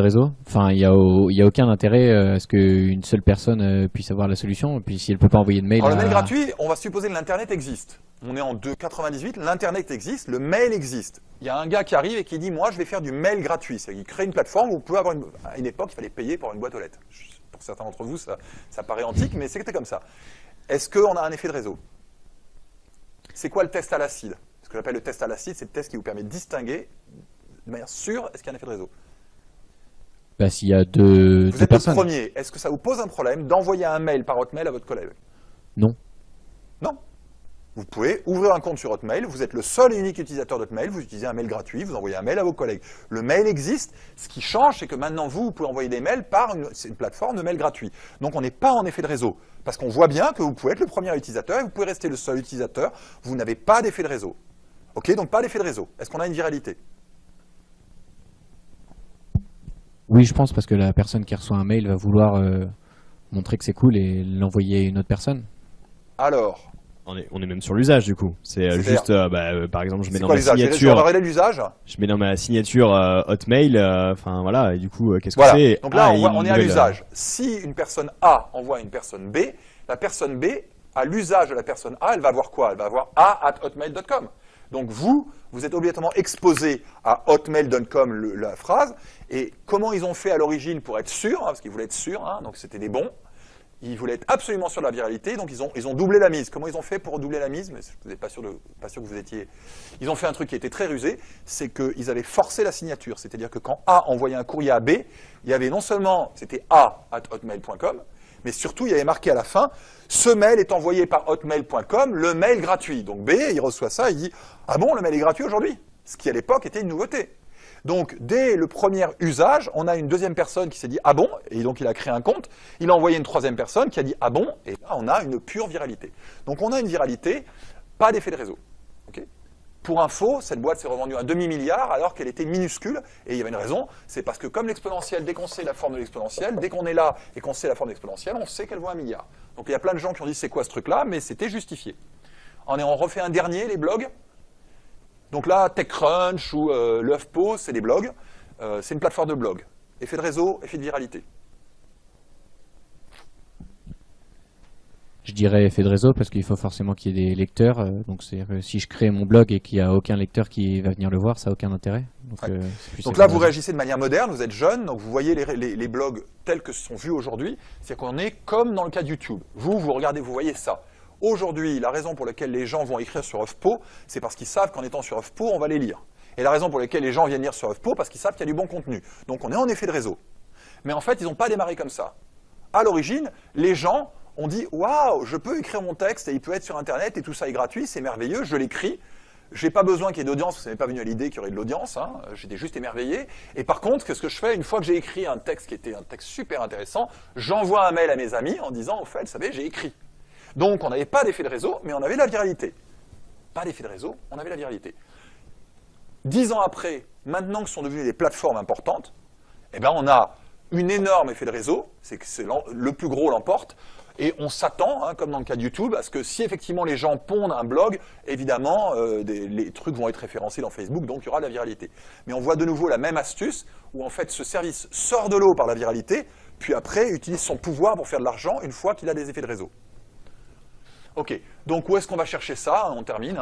réseau. Enfin, il y a aucun intérêt à ce qu'une seule personne puisse avoir la solution. Et puis si elle peut pas envoyer de mail. Alors, le mail gratuit, on va supposer que l'internet existe. On est en 98, l'internet existe, le mail existe. Il y a un gars qui arrive et qui dit, moi, je vais faire du mail gratuit. C'est-à-dire qu'il crée une plateforme où vous pouvez avoir à une époque, il fallait payer pour une boîte aux lettres. Pour certains d'entre vous, ça paraît antique, mais c'était comme ça. Est-ce qu'on a un effet de réseau? C'est quoi le test à l'acide? Ce que j'appelle le test à l'acide, c'est le test qui vous permet de distinguer de manière sûre est-ce qu'il y a un effet de réseau. Bah, s'il y a deux Vous êtes personnes. le premier. Est-ce que ça vous pose un problème d'envoyer un mail par Hotmail à votre collègue? Non. Non. Vous pouvez ouvrir un compte sur Hotmail, vous êtes le seul et unique utilisateur d'Hotmail, vous utilisez un mail gratuit, vous envoyez un mail à vos collègues. Le mail existe, ce qui change, c'est que maintenant vous pouvez envoyer des mails par une plateforme de mail gratuit. Donc on n'est pas en effet de réseau, parce qu'on voit bien que vous pouvez être le premier utilisateur et vous pouvez rester le seul utilisateur, vous n'avez pas d'effet de réseau. Ok, donc pas d'effet de réseau. Est-ce qu'on a une viralité? Oui, je pense, parce que la personne qui reçoit un mail va vouloir montrer que c'est cool et l'envoyer à une autre personne. Alors, on est même sur l'usage du coup. C'est juste, par exemple, je mets c'est dans quoi ma l'usage? signature. On va regarder l'usage. Je mets dans ma signature Hotmail, enfin voilà, et du coup, qu'est-ce que Voilà. c'est? Donc là, il y a on une est à nouvelle, l'usage. Si une personne A envoie à une personne B, la personne B, à l'usage de la personne A, elle va avoir quoi? Elle va avoir a@hotmail.com. Donc vous êtes obligatoirement exposé à hotmail.com la phrase. Et comment ils ont fait à l'origine pour être sûrs, parce qu'ils voulaient être sûrs, donc c'était des bons. Ils voulaient être absolument sûrs de la viralité, donc ils ont doublé la mise. Comment ils ont fait pour doubler la mise? Mais je n'êtes pas sûr que vous étiez. Ils ont fait un truc qui était très rusé, c'est qu'ils avaient forcé la signature. C'est-à-dire que quand A envoyait un courrier à B, il y avait non seulement, c'était a@hotmail.com, mais surtout il y avait marqué à la fin, ce mail est envoyé par hotmail.com, le mail gratuit. Donc B, il reçoit ça, il dit, ah bon, le mail est gratuit aujourd'hui? Ce qui à l'époque était une nouveauté. Donc, dès le premier usage, on a une deuxième personne qui s'est dit « Ah bon ?» et donc il a créé un compte. Il a envoyé une troisième personne qui a dit « Ah bon ?» et là, on a une pure viralité. Donc, on a une viralité, pas d'effet de réseau. Okay. Pour info, cette boîte s'est revendue à 1,5 milliard alors qu'elle était minuscule. Et il y avait une raison, c'est parce que comme l'exponentielle, dès qu'on sait la forme de l'exponentielle, dès qu'on est là et qu'on sait la forme de l'exponentielle, on sait qu'elle vaut 1 milliard. Donc, il y a plein de gens qui ont dit « C'est quoi ce truc-là ?» mais c'était justifié. On refait un dernier, les blogs. Donc là, TechCrunch ou le HuffPo, c'est des blogs. C'est une plateforme de blog. Effet de réseau, effet de viralité. Je dirais effet de réseau parce qu'il faut forcément qu'il y ait des lecteurs. Donc c'est-à-dire que si je crée mon blog et qu'il n'y a aucun lecteur qui va venir le voir, ça n'a aucun intérêt. Donc, ouais. Donc là, vous réagissez de manière moderne, vous êtes jeune, donc vous voyez les blogs tels que sont vus aujourd'hui. C'est-à-dire qu'on est comme dans le cas de YouTube. Vous regardez, vous voyez ça. Aujourd'hui, la raison pour laquelle les gens vont écrire sur HuffPo, c'est parce qu'ils savent qu'en étant sur HuffPo, on va les lire. Et la raison pour laquelle les gens viennent lire sur HuffPo, parce qu'ils savent qu'il y a du bon contenu. Donc on est en effet de réseau. Mais en fait, ils n'ont pas démarré comme ça. À l'origine, les gens ont dit « Waouh, je peux écrire mon texte et il peut être sur Internet et tout ça est gratuit, c'est merveilleux, je l'écris. Je n'ai pas besoin qu'il y ait d'audience, parce que ça m'est pas venu à l'idée qu'il y aurait de l'audience. J'étais juste émerveillé. Et par contre, qu'est-ce que je fais? Une fois que j'ai écrit un texte qui était un texte super intéressant, j'envoie un mail à mes amis en disant « Au fait, vous savez, j'ai écrit. » Donc, on n'avait pas d'effet de réseau, mais on avait la viralité. Pas d'effet de réseau, on avait la viralité. 10 ans après, maintenant que sont devenues des plateformes importantes, eh ben, on a un énorme effet de réseau, c'est que le plus gros l'emporte, et on s'attend, comme dans le cas de YouTube, à ce que si effectivement les gens pondent un blog, évidemment, les trucs vont être référencés dans Facebook, donc il y aura de la viralité. Mais on voit de nouveau la même astuce, où en fait ce service sort de l'eau par la viralité, puis après utilise son pouvoir pour faire de l'argent une fois qu'il a des effets de réseau. Ok, donc où est-ce qu'on va chercher ça? On termine,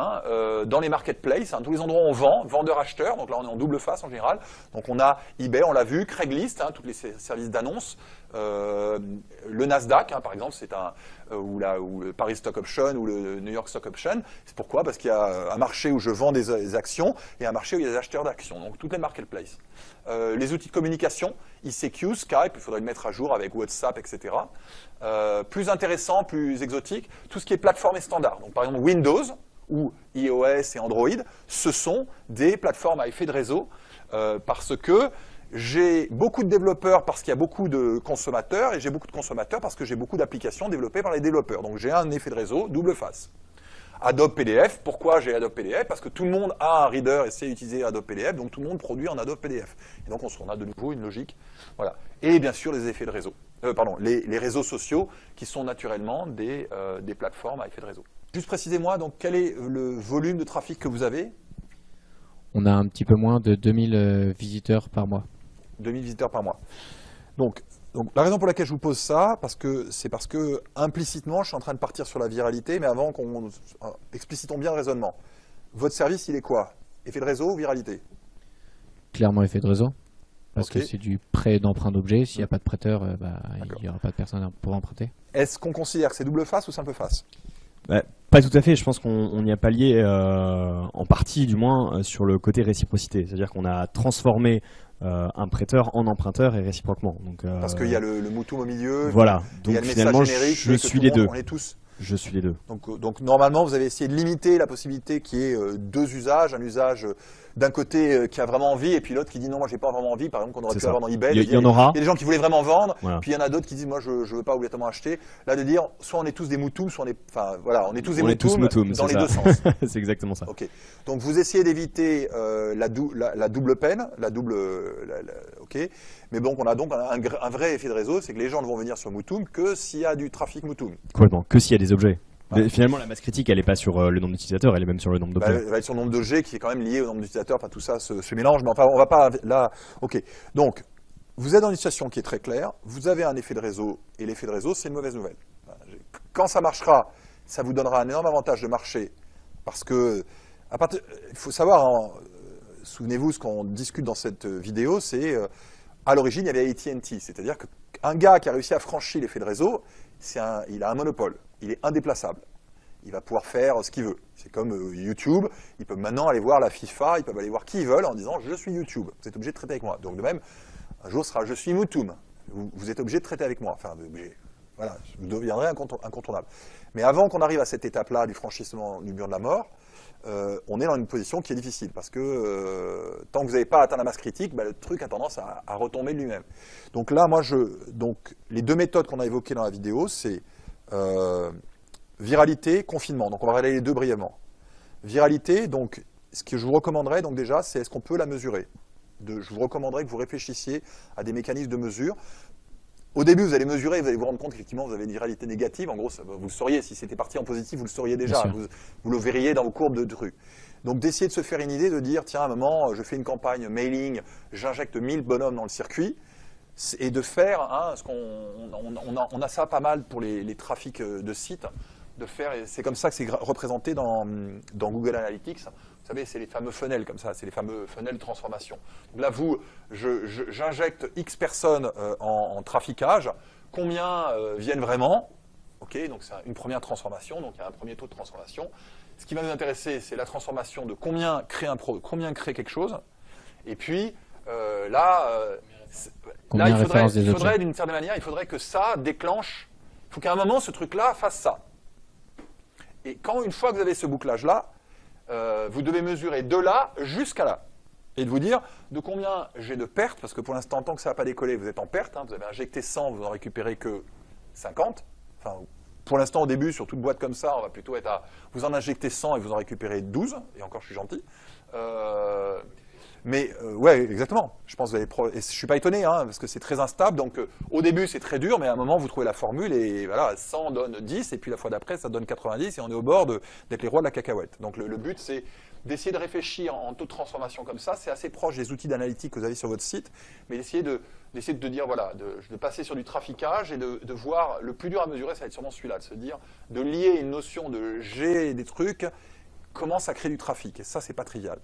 dans les marketplaces, tous les endroits où on vend, vendeur-acheteur, donc là on est en double face en général. Donc on a eBay, on l'a vu, Craigslist, tous les services d'annonce, le Nasdaq par exemple, c'est ou le Paris Stock Option ou le New York Stock Option. C'est pourquoi? Parce qu'il y a un marché où je vends des actions et un marché où il y a des acheteurs d'actions, donc toutes les marketplaces. Les outils de communication, ICQ, Skype, il faudrait le mettre à jour avec WhatsApp, etc. Plus intéressant, plus exotique, tout ce qui est plateforme et standard. Donc par exemple Windows ou iOS et Android, ce sont des plateformes à effet de réseau parce que j'ai beaucoup de développeurs parce qu'il y a beaucoup de consommateurs et j'ai beaucoup de consommateurs parce que j'ai beaucoup d'applications développées par les développeurs. Donc j'ai un effet de réseau double face. Adobe PDF, pourquoi j'ai Adobe PDF? Parce que tout le monde a un reader et sait utiliser Adobe PDF, donc tout le monde produit en Adobe PDF. Et donc on a de nouveau une logique. Voilà. Et bien sûr les effets de réseau. pardon, les réseaux sociaux qui sont naturellement des plateformes à effet de réseau. Juste précisez-moi, donc, quel est le volume de trafic que vous avez? On a un petit peu moins de 2000 visiteurs par mois. 2000 visiteurs par mois. Donc, la raison pour laquelle je vous pose ça, c'est parce que implicitement, je suis en train de partir sur la viralité, mais avant qu'on explicitons bien le raisonnement. Votre service, il est quoi? Effet de réseau ou viralité? Clairement effet de réseau, parce Ok. que c'est du prêt d'emprunt d'objet. S'il n'y a pas de prêteur, il n'y aura pas de personne pour emprunter. Est-ce qu'on considère que c'est double face ou simple face? Pas tout à fait, je pense qu'on y a pallié en partie du moins sur le côté réciprocité, c'est-à-dire qu'on a transformé un prêteur en emprunteur et réciproquement. Donc, Parce qu'il y a le Moutoum au milieu, voilà, il y a donc le finalement message générique, je que suis tout les le monde, deux. on est tous. Je suis les deux. Donc normalement, vous avez essayé de limiter la possibilité qu'il y ait deux usages, un usage d'un côté qui a vraiment envie et puis l'autre qui dit non, moi j'ai pas vraiment envie, par exemple qu'on aurait C'est pu ça. avoir dans eBay. Il y en aura. Il y a des gens qui voulaient vraiment vendre, Voilà. puis il y en a d'autres qui disent moi je veux pas obligatoirement acheter. Là de dire soit on est tous des Moutoums, soit on est, enfin voilà, on est tous des On est tous Moutoums Moutoums, dans les c'est deux ça. sens. C'est exactement ça. Ok. Donc vous essayez d'éviter la double peine, ok. Mais bon, on a donc un vrai effet de réseau, c'est que les gens ne vont venir sur Moutoum que s'il y a du trafic Moutoum. Complètement. Que s'il y a des objets. Ouais. Mais finalement, la masse critique, elle n'est pas sur le nombre d'utilisateurs, elle est même sur le nombre Bah, d'objets. elle va être sur le nombre de G qui est quand même lié au nombre d'utilisateurs, enfin tout ça se mélange, mais enfin on va pas là. Ok. Donc vous êtes dans une situation qui est très claire, vous avez un effet de réseau, et l'effet de réseau c'est une mauvaise nouvelle. Quand ça marchera, ça vous donnera un énorme avantage de marché, parce que il faut savoir, hein, souvenez-vous ce qu'on discute dans cette vidéo, c'est à l'origine il y avait AT&T, c'est-à-dire qu'un gars qui a réussi à franchir l'effet de réseau, il a un monopole, il est indéplaçable. Il va pouvoir faire ce qu'il veut. C'est comme YouTube, ils peuvent maintenant aller voir la FIFA, ils peuvent aller voir qui ils veulent en disant « je suis YouTube, vous êtes obligé de traiter avec moi ». Donc de même, un jour sera « je suis Moutoum, vous êtes obligé de traiter avec moi ». Enfin, voilà, vous deviendrez incontournable. Mais avant qu'on arrive à cette étape-là du franchissement du mur de la mort, on est dans une position qui est difficile parce que tant que vous n'avez pas atteint la masse critique, le truc a tendance à retomber de lui-même. Donc là, les deux méthodes qu'on a évoquées dans la vidéo, c'est viralité, confinement. Donc on va regarder les deux brièvement. Viralité, donc ce que je vous recommanderais donc déjà, c'est est-ce qu'on peut la mesurer? Je vous recommanderais que vous réfléchissiez à des mécanismes de mesure. Au début, vous allez mesurer, vous allez vous rendre compte qu'effectivement, vous avez une viralité négative. En gros, vous le sauriez, si c'était parti en positif, vous le sauriez déjà. Vous le verriez dans vos courbes de trucs. Donc d'essayer de se faire une idée, de dire, tiens, à un moment, je fais une campagne mailing, j'injecte 1000 bonhommes dans le circuit, et de faire, on a ça pas mal pour les trafics de sites, de faire, et c'est comme ça que c'est représenté dans Google Analytics. Vous savez, c'est les fameux funnels comme ça, c'est les fameux funnels de transformation. Donc là, j'injecte X personnes en traficage, combien viennent vraiment? Ok, donc c'est une première transformation, donc il y a un premier taux de transformation. Ce qui va nous intéresser, c'est la transformation de combien crée quelque chose. Et puis il faudrait d'une certaine manière, il faudrait que ça déclenche, il faut qu'à un moment ce truc-là fasse ça. Et quand une fois que vous avez ce bouclage-là, vous devez mesurer de là jusqu'à là. Et de vous dire de combien j'ai de pertes, parce que pour l'instant, tant que ça n'a pas décollé, vous êtes en perte. Hein, vous avez injecté 100, vous n'en récupérez que 50. Enfin, pour l'instant, au début, sur toute boîte comme ça, on va plutôt être à vous en injectez 100 et vous en récupérez 12. Et encore, je suis gentil. Ouais, exactement. Je pense que vous allez et je suis pas étonné, hein, parce que c'est très instable. Donc, au début, c'est très dur, mais à un moment, vous trouvez la formule et voilà, 100 donne 10, et puis la fois d'après, ça donne 90, et on est au bord d'être les rois de la cacahuète. Donc, le but, c'est d'essayer de réfléchir en taux de transformation comme ça. C'est assez proche des outils d'analytique que vous avez sur votre site, mais d'essayer de dire, voilà, de passer sur du traficage et de voir, le plus dur à mesurer, ça va être sûrement celui-là, de se dire, de lier une notion de G des trucs, comment ça crée du trafic. Et ça, c'est pas trivial.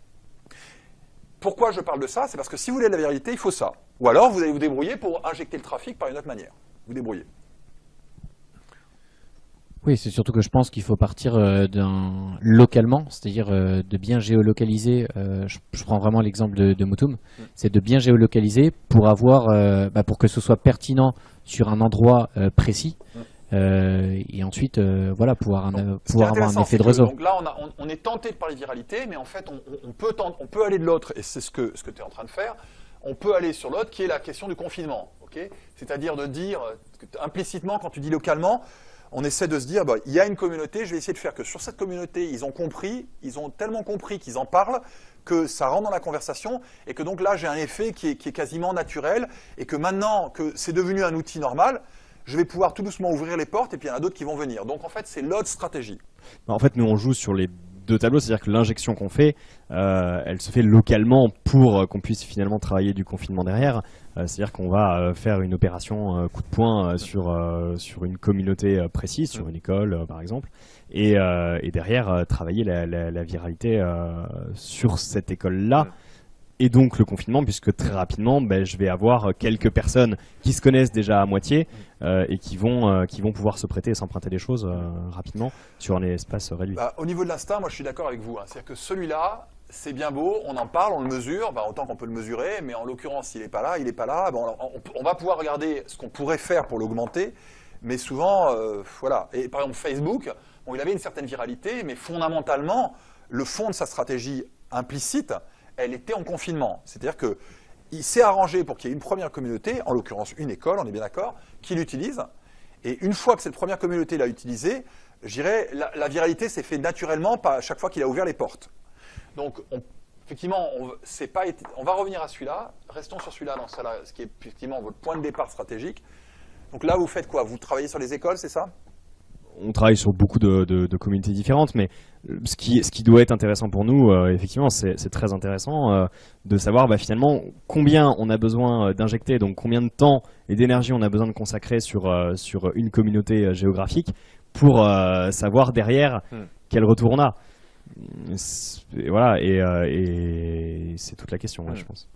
Pourquoi je parle de ça? C'est parce que si vous voulez de la vérité, il faut ça. Ou alors, vous allez vous débrouiller pour injecter le trafic par une autre manière. Vous débrouillez. Oui, c'est surtout que je pense qu'il faut partir localement, c'est-à-dire de bien géolocaliser. Je prends vraiment l'exemple de Moutoum. C'est de bien géolocaliser pour avoir, pour que ce soit pertinent sur un endroit précis. Et ensuite, voilà, pouvoir avoir un effet de réseau. Donc là, on est tenté de parler de viralité, mais en fait, on peut aller de l'autre, et c'est ce que tu es en train de faire. On peut aller sur l'autre, qui est la question du confinement. Okay, c'est-à-dire de dire, implicitement, quand tu dis localement, on essaie de se dire, bah, il y a une communauté, je vais essayer de faire que sur cette communauté, ils ont tellement compris qu'ils en parlent, que ça rentre dans la conversation, et que donc là, j'ai un effet qui est quasiment naturel, et que maintenant que c'est devenu un outil normal, je vais pouvoir tout doucement ouvrir les portes, et puis il y en a d'autres qui vont venir. Donc en fait, c'est l'autre stratégie. En fait, nous, on joue sur les deux tableaux, c'est-à-dire que l'injection qu'on fait, elle se fait localement pour qu'on puisse finalement travailler du confinement derrière. C'est-à-dire qu'on va faire une opération coup de poing sur une communauté précise, sur une école par exemple, et derrière travailler la viralité sur cette école-là. Et donc le confinement, puisque très rapidement, je vais avoir quelques personnes qui se connaissent déjà à moitié et qui vont pouvoir se prêter et s'emprunter des choses rapidement sur un espace réduit. Bah, au niveau de l'instinct, moi je suis d'accord avec vous. Hein. C'est-à-dire que celui-là, c'est bien beau, on en parle, on le mesure, autant qu'on peut le mesurer, mais en l'occurrence, il n'est pas là, il n'est pas là. Bon, on va pouvoir regarder ce qu'on pourrait faire pour l'augmenter, mais souvent, voilà. Et par exemple, Facebook, bon, il avait une certaine viralité, mais fondamentalement, le fond de sa stratégie implicite, elle était en confinement. C'est-à-dire qu'il s'est arrangé pour qu'il y ait une première communauté, en l'occurrence une école, on est bien d'accord, qui l'utilise. Et une fois que cette première communauté l'a utilisé, je dirais, la viralité s'est faite naturellement à chaque fois qu'il a ouvert les portes. Donc, effectivement, on va revenir à celui-là. Restons sur celui-là, ce qui est effectivement votre point de départ stratégique. Donc là, vous faites quoi? Vous travaillez sur les écoles, c'est ça? On travaille sur beaucoup de communautés différentes, mais ce qui doit être intéressant pour nous, effectivement, c'est très intéressant de savoir finalement combien on a besoin d'injecter, donc combien de temps et d'énergie on a besoin de consacrer sur une communauté géographique pour savoir derrière quel retour on a. Et voilà, et c'est toute la question, je pense.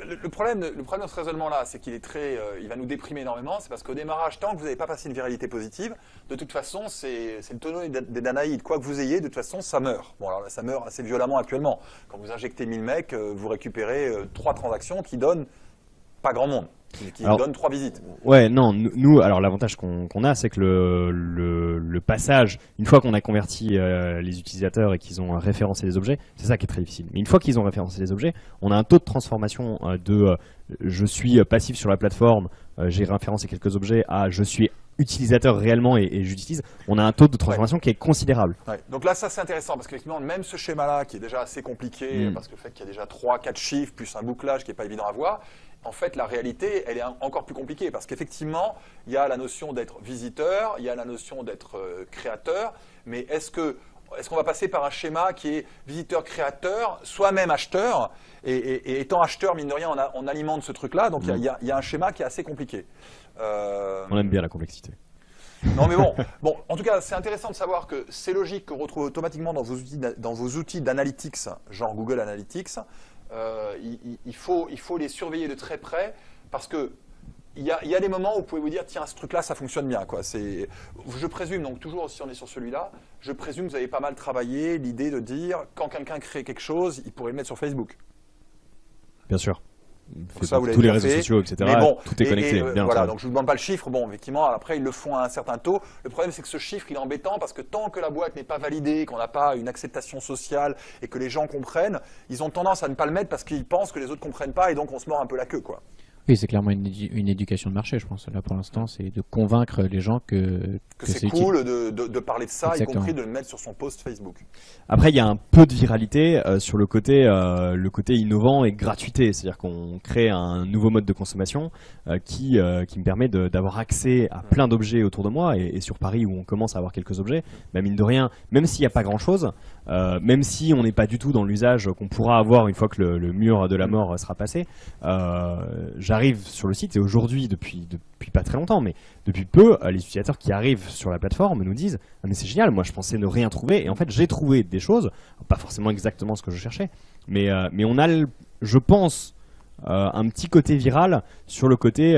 Le problème de ce raisonnement-là, c'est qu'il il va nous déprimer énormément. C'est parce qu'au démarrage, tant que vous n'avez pas passé une viralité positive, de toute façon, c'est le tonneau des Danaïdes. Quoi que vous ayez, de toute façon, ça meurt. Bon, alors là, ça meurt assez violemment actuellement. Quand vous injectez 1000 mecs, vous récupérez 3 transactions qui donnent pas grand monde. Qui donne 3 visites. Ouais, non, nous, alors l'avantage qu'on a, c'est que le passage, une fois qu'on a converti les utilisateurs et qu'ils ont référencé les objets, c'est ça qui est très difficile. Mais une fois qu'ils ont référencé les objets, on a un taux de transformation je suis passif sur la plateforme, j'ai référencé quelques objets à je suis utilisateur réellement et j'utilise. On a un taux de transformation qui est considérable. Ouais. Donc là, ça c'est intéressant parce qu'effectivement, même ce schéma-là qui est déjà assez compliqué, parce que le fait qu'il y a déjà 3-4 chiffres plus un bouclage qui n'est pas évident à voir, en fait, la réalité, elle est encore plus compliquée parce qu'effectivement, il y a la notion d'être visiteur, il y a la notion d'être créateur, mais est-ce qu'on va passer par un schéma qui est visiteur-créateur, soi-même acheteur, et étant acheteur, mine de rien, on alimente ce truc-là, donc il y a un schéma qui est assez compliqué. On aime bien la complexité. Non mais bon, en tout cas, c'est intéressant de savoir que ces logiques qu'on retrouve automatiquement dans vos outils d'analytics, genre Google Analytics, il faut les surveiller de très près parce que il y a des moments où vous pouvez vous dire tiens, ce truc-là, ça fonctionne bien, quoi. Je présume, donc toujours si on est sur celui-là, je présume que vous avez pas mal travaillé l'idée de dire quand quelqu'un crée quelque chose, il pourrait le mettre sur Facebook. Bien sûr. Ça, vous tous les réseaux sociaux, etc. Mais bon, tout est connecté. Bien voilà, donc je ne vous demande pas le chiffre. Bon, effectivement, après, ils le font à un certain taux. Le problème, c'est que ce chiffre, il est embêtant parce que tant que la boîte n'est pas validée, qu'on n'a pas une acceptation sociale et que les gens comprennent, ils ont tendance à ne pas le mettre parce qu'ils pensent que les autres ne comprennent pas et donc on se mord un peu la queue, quoi. Oui, c'est clairement une éducation de marché, je pense. Là, pour l'instant, c'est de convaincre les gens que c'est cool de parler de ça, Exactement. Y compris de le mettre sur son post Facebook. Après, il y a un peu de viralité sur le côté innovant et gratuité. C'est-à-dire qu'on crée un nouveau mode de consommation qui me permet d'avoir accès à plein d'objets autour de moi. Et sur Paris, où on commence à avoir quelques objets, mine de rien, même s'il n'y a pas grand-chose, même si on n'est pas du tout dans l'usage qu'on pourra avoir une fois que le mur de la mort sera passé, j'arrive sur le site et aujourd'hui, depuis pas très longtemps, mais depuis peu, les utilisateurs qui arrivent sur la plateforme nous disent « Ah mais c'est génial, moi je pensais ne rien trouver » et en fait j'ai trouvé des choses, pas forcément exactement ce que je cherchais, mais on a, je pense, un petit côté viral sur le côté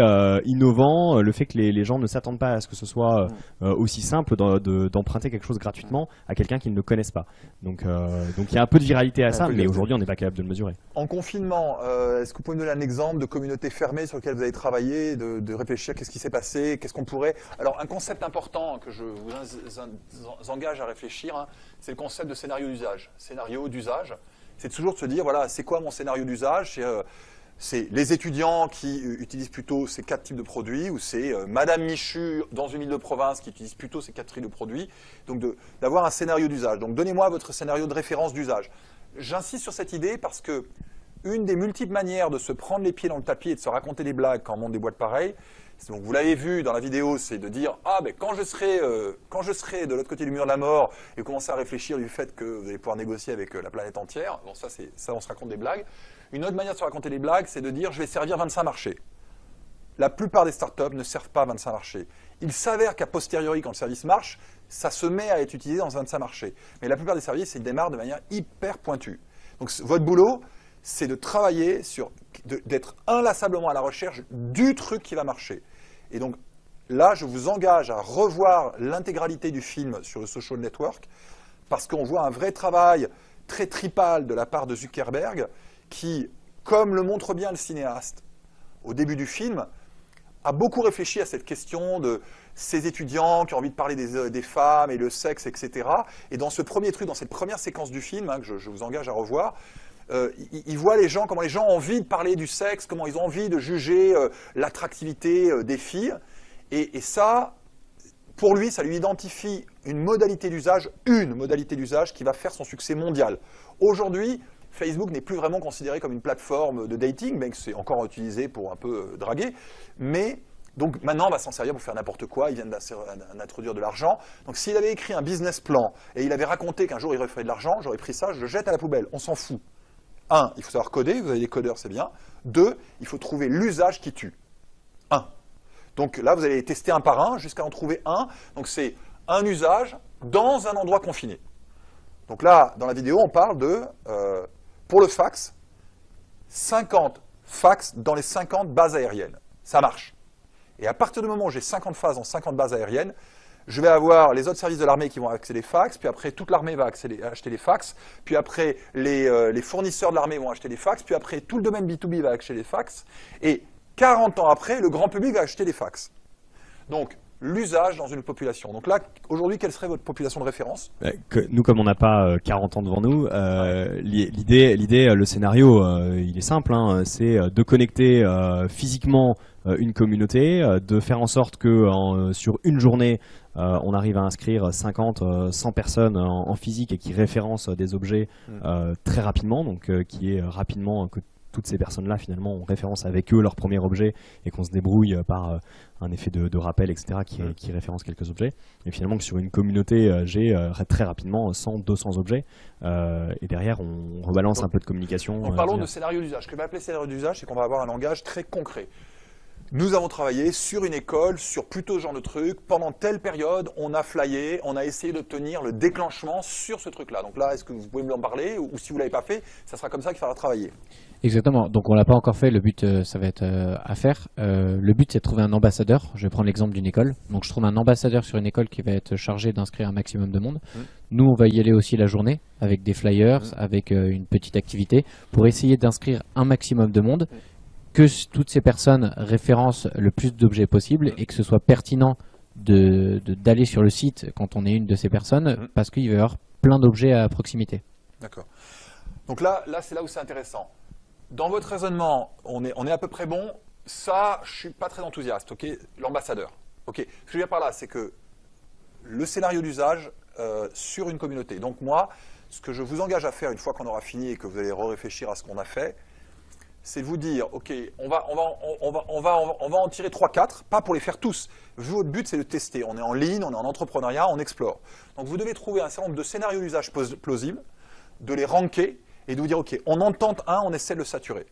innovant, le fait que les gens ne s'attendent pas à ce que ce soit aussi simple d'emprunter quelque chose gratuitement à quelqu'un qu'ils ne connaissent pas. Donc il y a un peu de viralité à ça, mais aujourd'hui on n'est pas capable de le mesurer. En confinement, est-ce que vous pouvez me donner un exemple de communauté fermée sur laquelle vous avez travaillé, de réfléchir qu'est-ce qui s'est passé, qu'est-ce qu'on pourrait... Alors un concept important que je vous engage à réfléchir, hein, c'est le concept de scénario d'usage. Scénario d'usage, c'est toujours de se dire, voilà, c'est quoi mon scénario d'usage ? C'est les étudiants qui utilisent plutôt ces 4 types de produits, ou c'est Madame Michu dans une île de province qui utilise plutôt ces 4 types de produits. Donc d'avoir un scénario d'usage. Donc donnez-moi votre scénario de référence d'usage. J'insiste sur cette idée parce que une des multiples manières de se prendre les pieds dans le tapis et de se raconter des blagues quand on monte des boîtes pareilles, donc vous l'avez vu dans la vidéo, c'est de dire « Ah, ben quand je serai de l'autre côté du mur de la mort et commencer à réfléchir du fait que vous allez pouvoir négocier avec la planète entière. » Bon, ça, on se raconte des blagues. Une autre manière de se raconter des blagues, c'est de dire « Je vais servir 25 marchés. » La plupart des startups ne servent pas 25 marchés. Il s'avère qu'à posteriori, quand le service marche, ça se met à être utilisé dans 25 marchés. Mais la plupart des services, ils démarrent de manière hyper pointue. Donc votre boulot, c'est de travailler d'être inlassablement à la recherche du truc qui va marcher. Et donc là, je vous engage à revoir l'intégralité du film sur le social network, parce qu'on voit un vrai travail très tripal de la part de Zuckerberg, qui, comme le montre bien le cinéaste au début du film, a beaucoup réfléchi à cette question de ces étudiants qui ont envie de parler des femmes et le sexe, etc. Et dans ce premier truc, dans cette première séquence du film, que je vous engage à revoir, il voit comment les gens ont envie de parler du sexe, comment ils ont envie de juger l'attractivité des filles. Et ça, pour lui, ça lui identifie une modalité d'usage qui va faire son succès mondial. Aujourd'hui, Facebook n'est plus vraiment considéré comme une plateforme de dating, même que c'est encore utilisé pour un peu draguer. Mais donc maintenant, on va s'en servir pour faire n'importe quoi. Ils viennent d'introduire de l'argent. Donc s'il avait écrit un business plan et il avait raconté qu'un jour il referait de l'argent, j'aurais pris ça, je le jette à la poubelle. On s'en fout. 1, il faut savoir coder, vous avez des codeurs, c'est bien. 2, il faut trouver l'usage qui tue. 1. Donc là, vous allez tester un par un jusqu'à en trouver un. Donc c'est un usage dans un endroit confiné. Donc là, dans la vidéo, on parle de, pour le fax, 50 fax dans les 50 bases aériennes. Ça marche. Et à partir du moment où j'ai 50 fax dans 50 bases aériennes, je vais avoir les autres services de l'armée qui vont accéder les fax, puis après toute l'armée va acheter les fax, puis après les fournisseurs de l'armée vont acheter les fax, puis après tout le domaine B2B va acheter les fax, et 40 ans après, le grand public va acheter les fax. Donc, l'usage dans une population. Donc là, aujourd'hui, quelle serait votre population de référence? Nous, comme on n'a pas 40 ans devant nous, l'idée, le scénario, il est simple, hein, c'est de connecter physiquement une communauté, de faire en sorte que sur une journée, on arrive à inscrire 50, 100 personnes en physique et qui référencent des objets très rapidement, donc qui est rapidement que toutes ces personnes-là, finalement, on référence avec eux leur premier objet et qu'on se débrouille par un effet de rappel, etc., qui référence quelques objets. Et finalement, que sur une communauté, j'ai très rapidement 100, 200 objets. Et derrière, on rebalance un peu de communication. Donc, parlons de scénario d'usage. Ce que je vais appeler scénario d'usage, c'est qu'on va avoir un langage très concret. Nous avons travaillé sur une école, sur plutôt ce genre de truc. Pendant telle période, on a flyé, on a essayé d'obtenir le déclenchement sur ce truc-là. Donc là, est-ce que vous pouvez me en parler? Ou si vous ne l'avez pas fait, ça sera comme ça qu'il faudra travailler. Exactement. Donc on l'a pas encore fait. Le but, ça va être à faire. Le but, c'est de trouver un ambassadeur. Je vais prendre l'exemple d'une école. Donc je trouve un ambassadeur sur une école qui va être chargé d'inscrire un maximum de monde. Nous, on va y aller aussi la journée avec des flyers, avec une petite activité pour essayer d'inscrire un maximum de monde. Que toutes ces personnes référencent le plus d'objets possible et que ce soit pertinent d'aller sur le site quand on est une de ces personnes parce qu'il va y avoir plein d'objets à proximité. D'accord. Donc là c'est là où c'est intéressant. Dans votre raisonnement, on est à peu près bon. Ça, je ne suis pas très enthousiaste. Ok, l'ambassadeur. Ok. Ce que je veux dire par là, c'est que le scénario d'usage sur une communauté. Donc moi, ce que je vous engage à faire une fois qu'on aura fini et que vous allez réfléchir à ce qu'on a fait, c'est de vous dire, ok, on va en tirer 3-4, pas pour les faire tous. Votre but, c'est de tester. On est en ligne, on est en entrepreneuriat, on explore. Donc vous devez trouver un certain nombre de scénarios d'usage plausibles, de les ranker et de vous dire, ok, on en tente un, on essaie de le saturer.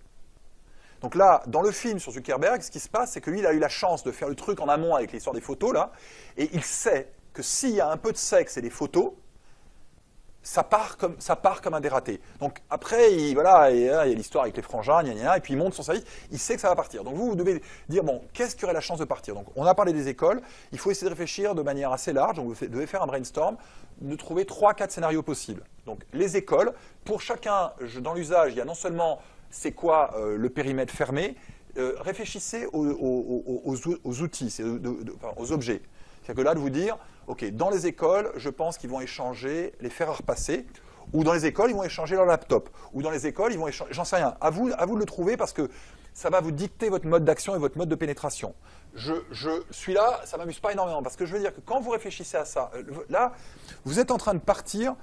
Donc là, dans le film sur Zuckerberg, ce qui se passe, c'est que lui, il a eu la chance de faire le truc en amont avec l'histoire des photos, là, et il sait que s'il y a un peu de sexe et des photos, ça part comme un dératé. Donc après, il y a l'histoire avec les frangins, et puis il monte son service, il sait que ça va partir. Donc vous devez dire, bon, qu'est-ce qui aurait la chance de partir? Donc on a parlé des écoles, il faut essayer de réfléchir de manière assez large, donc vous devez faire un brainstorm, de trouver 3-4 scénarios possibles. Donc les écoles, pour chacun, dans l'usage, il y a non seulement c'est quoi le périmètre fermé, réfléchissez aux outils, aux objets. C'est-à-dire que là, de vous dire, ok, dans les écoles, je pense qu'ils vont échanger les fers à repasser, ou dans les écoles, ils vont échanger leur laptop, ou dans les écoles, ils vont échanger, j'en sais rien. À vous de le trouver, parce que ça va vous dicter votre mode d'action et votre mode de pénétration. Celui-là, ça ne m'amuse pas énormément, parce que je veux dire que quand vous réfléchissez à ça, là, vous êtes en train de partir,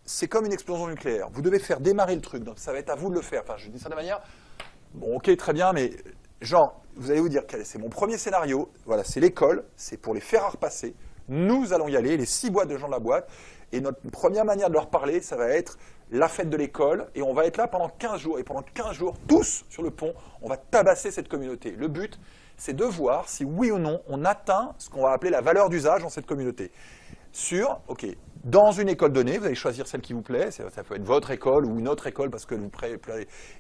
c'est comme une explosion nucléaire. Vous devez faire démarrer le truc, donc ça va être à vous de le faire. Enfin, je dis ça de manière, bon, ok, très bien, mais genre, vous allez vous dire, c'est mon premier scénario, voilà, c'est l'école, c'est pour les faire repasser, nous allons y aller, les 6 boîtes de gens de la boîte, et notre première manière de leur parler, ça va être la fête de l'école, et on va être là pendant 15 jours, et pendant 15 jours, tous sur le pont, on va tabasser cette communauté. Le but, c'est de voir si oui ou non, on atteint ce qu'on va appeler la valeur d'usage dans cette communauté. Ok, dans une école donnée, vous allez choisir celle qui vous plaît, ça peut être votre école ou une autre école parce que vous plaît,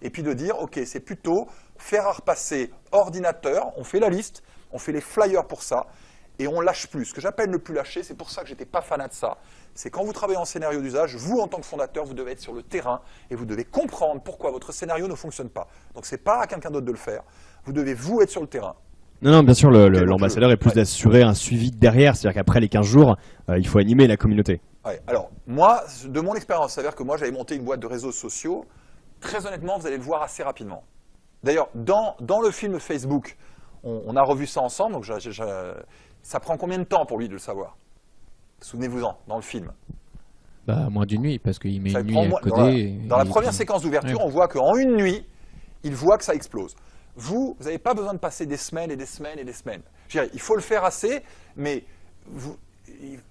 et puis de dire, ok, c'est plutôt faire à repasser ordinateur, on fait la liste, on fait les flyers pour ça, et on lâche plus. Ce que j'appelle ne plus lâcher, c'est pour ça que j'étais pas fanat de ça, c'est quand vous travaillez en scénario d'usage, vous en tant que fondateur, vous devez être sur le terrain, et vous devez comprendre pourquoi votre scénario ne fonctionne pas. Donc c'est pas à quelqu'un d'autre de le faire, vous devez vous être sur le terrain. Non, bien sûr, l'ambassadeur est plus d'assurer un suivi derrière, c'est-à-dire qu'après les 15 jours, il faut animer la communauté. Ouais, alors, moi, de mon expérience, ça veut dire que moi, j'avais monté une boîte de réseaux sociaux. Très honnêtement, vous allez le voir assez rapidement. D'ailleurs, dans le film Facebook, on a revu ça ensemble, donc ça prend combien de temps pour lui de le savoir? Souvenez-vous-en, dans le film. Bah, moins d'une nuit, parce qu'il met une nuit à coder. Dans la première séquence d'ouverture, on voit qu'en une nuit, il voit que ça explose. Vous n'avez pas besoin de passer des semaines et des semaines et des semaines. Je dirais, il faut le faire assez, mais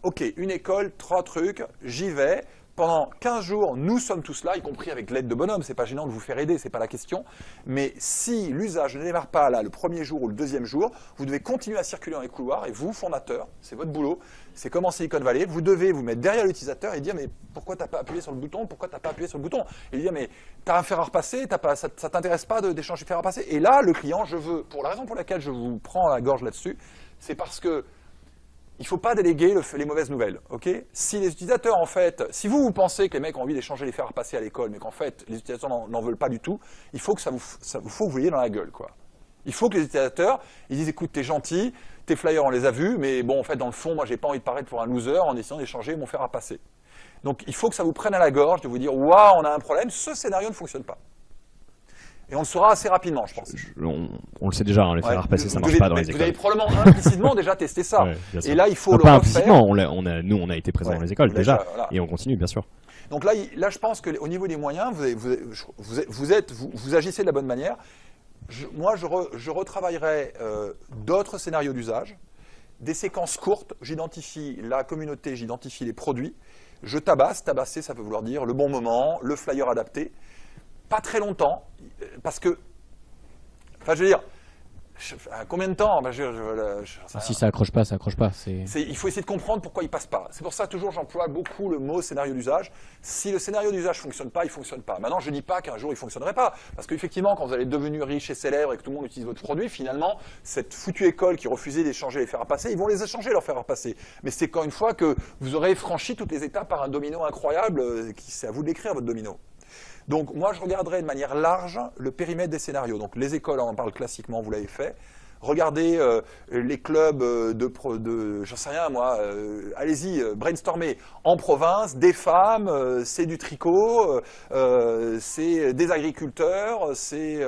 ok, une école, 3 trucs, j'y vais. Pendant 15 jours, nous sommes tous là, y compris avec l'aide de bonhomme. C'est pas gênant de vous faire aider, c'est pas la question. Mais si l'usage ne démarre pas là le premier jour ou le deuxième jour, vous devez continuer à circuler dans les couloirs et vous, fondateur, c'est votre boulot. C'est comme en Silicon Valley, vous devez vous mettre derrière l'utilisateur et dire mais pourquoi t'as pas appuyé sur le bouton? Pourquoi t'as pas appuyé sur le bouton? Et lui dire mais t'as un fer à repasser, ça t'intéresse pas d'échanger fer à repasser? Et là, le client, pour la raison pour laquelle je vous prends à la gorge là-dessus, c'est parce que il ne faut pas déléguer les mauvaises nouvelles. Okay, si les utilisateurs, en fait, si vous pensez que les mecs ont envie d'échanger les fers à repasser à l'école, mais qu'en fait, les utilisateurs n'en veulent pas du tout, il faut que vous voyez dans la gueule, quoi. Il faut que les utilisateurs, ils disent, écoute, t'es gentil, tes flyers, on les a vus, mais bon, en fait, dans le fond, moi, j'ai pas envie de paraître pour un loser en essayant d'échanger mon fer à repasser. Donc, il faut que ça vous prenne à la gorge de vous dire, waouh, on a un problème, ce scénario ne fonctionne pas. Et on le saura assez rapidement, je pense. On le sait déjà, les fers à repasser, ça ne marche pas dans les écoles. Vous avez probablement implicitement déjà testé ça. Ouais, et là, il faut le pas refaire. Implicitement, nous, on a été présents dans les écoles déjà, voilà. Et on continue, bien sûr. Donc là, je pense qu'au niveau des moyens, vous agissez de la bonne manière. Moi, je retravaillerai d'autres scénarios d'usage, des séquences courtes. J'identifie la communauté, j'identifie les produits. Je tabasse. Tabasser, ça peut vouloir dire le bon moment, le flyer adapté. Pas très longtemps, parce que, enfin, je veux dire, combien de temps? Si ça accroche pas, ça accroche pas. Il faut essayer de comprendre pourquoi il passe pas. C'est pour ça toujours j'emploie beaucoup le mot scénario d'usage. Si le scénario d'usage fonctionne pas, il fonctionne pas. Maintenant, je dis pas qu'un jour il fonctionnerait pas, parce qu'effectivement, quand vous allez devenir riche et célèbre et que tout le monde utilise votre produit, finalement, cette foutue école qui refusait d'échanger les fers à passer, ils vont les échanger leurs fers à passer. Mais c'est quand une fois que vous aurez franchi toutes les étapes par un domino incroyable, c'est à vous de l'écrire votre domino. Donc moi, je regarderai de manière large le périmètre des scénarios. Donc les écoles, on en parle classiquement, vous l'avez fait. Regardez les clubs j'en sais rien moi, allez-y, brainstormez. En province, des femmes, c'est du tricot, c'est des agriculteurs, c'est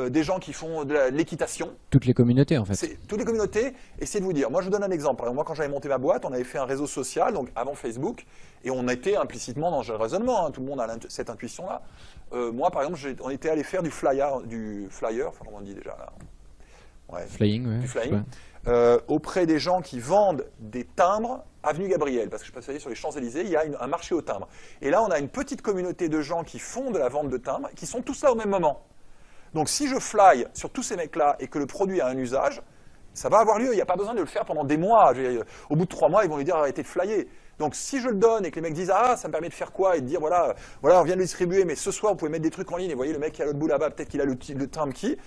des gens qui font de l'équitation. Toutes les communautés en fait. Toutes les communautés, essayez de vous dire. Moi je vous donne un exemple. Moi quand j'avais monté ma boîte, on avait fait un réseau social, donc avant Facebook, et on était implicitement dans le raisonnement, hein. Tout le monde a cette intuition-là. Moi par exemple, on était allé faire du flyer, enfin comment on dit déjà là. Ouais, flying, ouais, du flying, auprès des gens qui vendent des timbres avenue Gabriel, parce que je suis passé sur les Champs-Élysées, il y a un marché aux timbres. Et là, on a une petite communauté de gens qui font de la vente de timbres, qui sont tous là au même moment. Donc si je fly sur tous ces mecs-là et que le produit a un usage, ça va avoir lieu, il n'y a pas besoin de le faire pendant des mois. Au bout de 3 mois, ils vont lui dire arrêtez de flyer. Donc si je le donne et que les mecs disent ah ça me permet de faire quoi et de dire voilà on vient de le distribuer mais ce soir vous pouvez mettre des trucs en ligne et vous voyez le mec qui est à l'autre bout là-bas, peut-être qu'il a le timbre qui...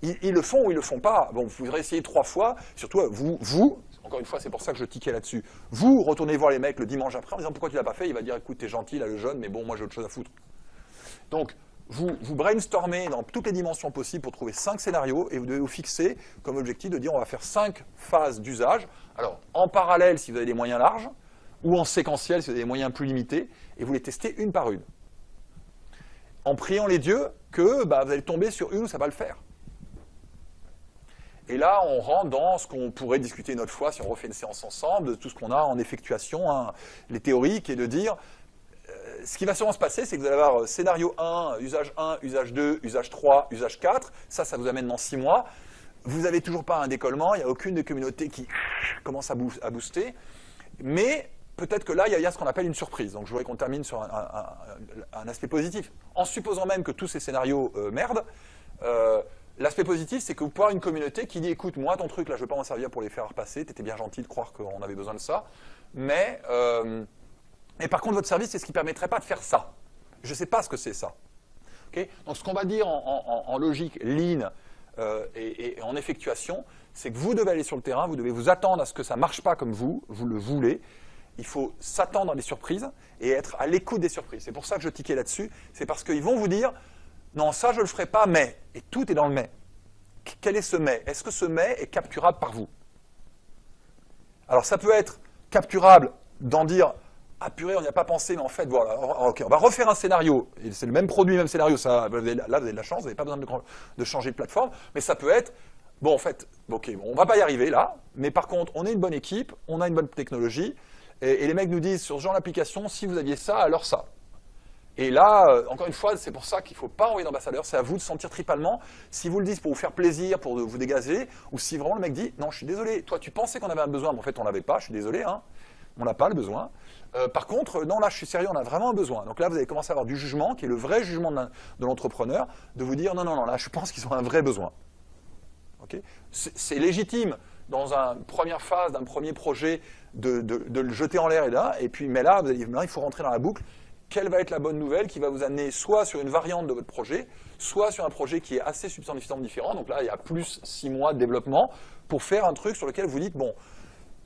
Ils le font ou ils le font pas. Bon, vous voudrez essayer 3 fois. Surtout, vous, encore une fois, c'est pour ça que je tiquais là-dessus. Vous, retournez voir les mecs le dimanche après en disant pourquoi tu l'as pas fait. Il va dire écoute, t'es gentil, là, le jeune, mais bon, moi j'ai autre chose à foutre. Donc, vous brainstormez dans toutes les dimensions possibles pour trouver 5 scénarios et vous devez vous fixer comme objectif de dire on va faire 5 phases d'usage. Alors, en parallèle si vous avez des moyens larges ou en séquentiel si vous avez des moyens plus limités et vous les testez une par une. en priant les dieux que vous allez tomber sur une où ça va le faire. Et là, on rentre dans ce qu'on pourrait discuter une autre fois, si on refait une séance ensemble, de tout ce qu'on a en effectuation, hein, les théories, qui est de dire, ce qui va sûrement se passer, c'est que vous allez avoir scénario 1, usage 2, usage 3, usage 4, ça vous amène dans 6 mois. Vous n'avez toujours pas un décollement, il n'y a aucune des communautés qui commence à booster, mais peut-être que là, il y a ce qu'on appelle une surprise. Donc je voudrais qu'on termine sur un aspect positif. En supposant même que tous ces scénarios merdent, l'aspect positif, c'est que vous pouvez avoir une communauté qui dit « Écoute, moi, ton truc, là, je ne veux pas m'en servir pour les faire repasser, tu étais bien gentil de croire qu'on avait besoin de ça, mais par contre, votre service, c'est ce qui ne permettrait pas de faire ça. Je ne sais pas ce que c'est ça. Okay » Donc ce qu'on va dire en logique lean et en effectuation, c'est que vous devez aller sur le terrain, vous devez vous attendre à ce que ça ne marche pas comme vous le voulez. Il faut s'attendre à des surprises et être à l'écoute des surprises. C'est pour ça que je tiquais là-dessus. C'est parce qu'ils vont vous dire « Non, ça, je ne le ferai pas, mais… » Et tout est dans le « mais ». Quel est ce « mais » ? Est-ce que ce « mais » est capturable par vous ? Alors, ça peut être capturable d'en dire « Ah purée, on n'y a pas pensé, mais en fait, voilà, ok, on va refaire un scénario. » Et c'est le même produit, même scénario. Ça, là, vous avez de la chance, vous n'avez pas besoin de changer de plateforme. Mais ça peut être « Bon, en fait, ok, on ne va pas y arriver là, mais par contre, on est une bonne équipe, on a une bonne technologie. » Et les mecs nous disent, sur ce genre d'application, si vous aviez ça, alors ça. Et là, encore une fois, c'est pour ça qu'il ne faut pas envoyer d'ambassadeur, c'est à vous de sentir tripalement, si vous le dites pour vous faire plaisir, pour vous dégager, ou si vraiment le mec dit, non, je suis désolé, toi tu pensais qu'on avait un besoin, mais en fait on ne l'avait pas, je suis désolé, hein, on n'a pas le besoin. Par contre, non, là je suis sérieux, on a vraiment un besoin. Donc là, vous allez commencer à avoir du jugement, qui est le vrai jugement de l'entrepreneur, de vous dire, non, non, non, là je pense qu'ils ont un vrai besoin. Okay, c'est légitime dans une première phase d'un premier projet de le jeter en l'air et puis mais là, vous allez dire, il faut rentrer dans la boucle. Quelle va être la bonne nouvelle qui va vous amener soit sur une variante de votre projet, soit sur un projet qui est assez substantiellement différent. Donc là, il y a plus 6 mois de développement pour faire un truc sur lequel vous dites, bon,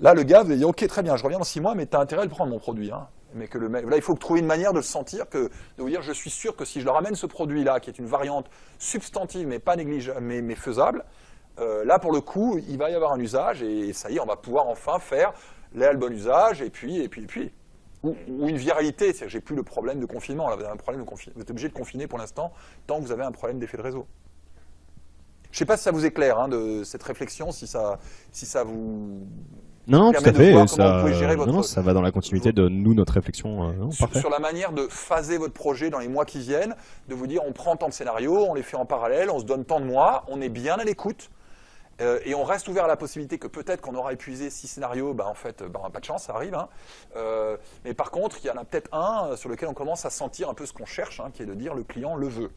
là, le gars, vous allez dire, ok, très bien, je reviens dans 6 mois, mais tu as intérêt à le prendre, mon produit. Hein. Mais que là, il faut trouver une manière de le sentir, de vous dire, je suis sûr que si je leur amène ce produit-là, qui est une variante substantive, mais pas négligeable, mais faisable, là, pour le coup, il va y avoir un usage, et ça y est, on va pouvoir enfin faire là, le bon usage, et puis. Ou une viralité, c'est-à-dire que j'ai plus le problème de confinement. Là, vous avez un problème de confinement. Vous êtes obligé de confiner pour l'instant, tant que vous avez un problème d'effet de réseau. Je ne sais pas si ça vous éclaire, hein, de cette réflexion, si ça vous... Non, tout à fait. Ça va dans la continuité de notre réflexion. Sur la manière de phaser votre projet dans les mois qui viennent, de vous dire, on prend tant de scénarios, on les fait en parallèle, on se donne tant de mois, on est bien à l'écoute. Et on reste ouvert à la possibilité que peut-être qu'on aura épuisé 6 scénarios, en fait, pas de chance, ça arrive. Hein. Mais par contre, il y en a peut-être un sur lequel on commence à sentir un peu ce qu'on cherche, hein, qui est de dire le client le veut.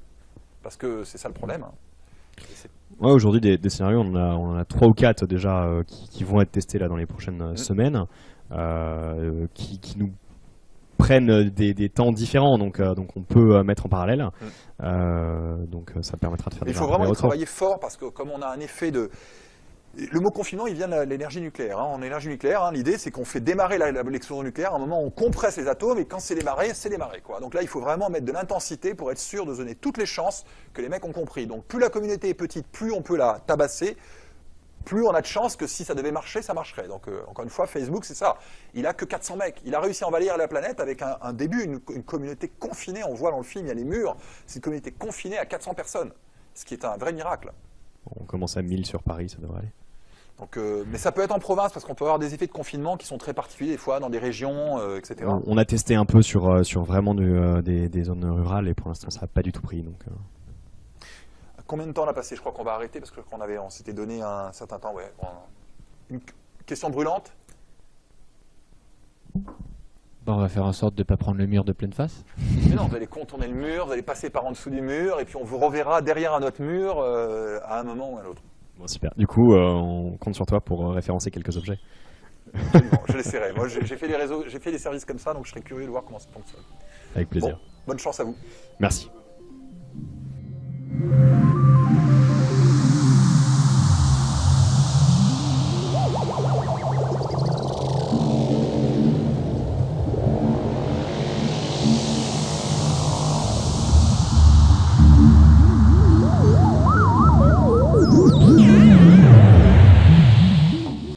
Parce que c'est ça le problème. Hein. Ouais, aujourd'hui, des scénarios, on en a 3 ou 4 déjà qui vont être testés là, dans les prochaines semaines, qui nous prennent des temps différents, donc on peut mettre en parallèle. Donc ça permettra de faire des Il faut vraiment travailler fort, parce que comme on a un effet de... Le mot confinement, il vient de l'énergie nucléaire. Hein. En énergie nucléaire, hein, l'idée, c'est qu'on fait démarrer l'explosion nucléaire. À un moment, on compresse les atomes, et quand c'est démarré, c'est démarré. Quoi. Donc là, il faut vraiment mettre de l'intensité pour être sûr de donner toutes les chances que les mecs ont compris. Donc plus la communauté est petite, plus on peut la tabasser, plus on a de chances que si ça devait marcher, ça marcherait. Donc encore une fois, Facebook, c'est ça. Il a que 400 mecs. Il a réussi à envahir la planète avec un début, une communauté confinée. On voit dans le film, il y a les murs. C'est une communauté confinée à 400 personnes, ce qui est un vrai miracle. On commence à 1000 sur Paris, ça devrait aller. Donc, mais ça peut être en province, parce qu'on peut avoir des effets de confinement qui sont très particuliers, des fois, dans des régions, etc. On a testé un peu sur vraiment des zones rurales, et pour l'instant, ça n'a pas du tout pris. Donc, Combien de temps on a passé? Je crois qu'on va arrêter, parce qu'on s'était donné un certain temps. Ouais. Une question brûlante? On va faire en sorte de ne pas prendre le mur de pleine face. Mais non, vous allez contourner le mur, vous allez passer par en dessous du mur, et puis on vous reverra derrière un autre mur à un moment ou à l'autre. Bon, super. Du coup, on compte sur toi pour référencer quelques objets. Absolument, je l'essaierai. Moi, j'ai fait des services comme ça, donc je serais curieux de voir comment ça fonctionne. Avec plaisir. Bon, bonne chance à vous. Merci.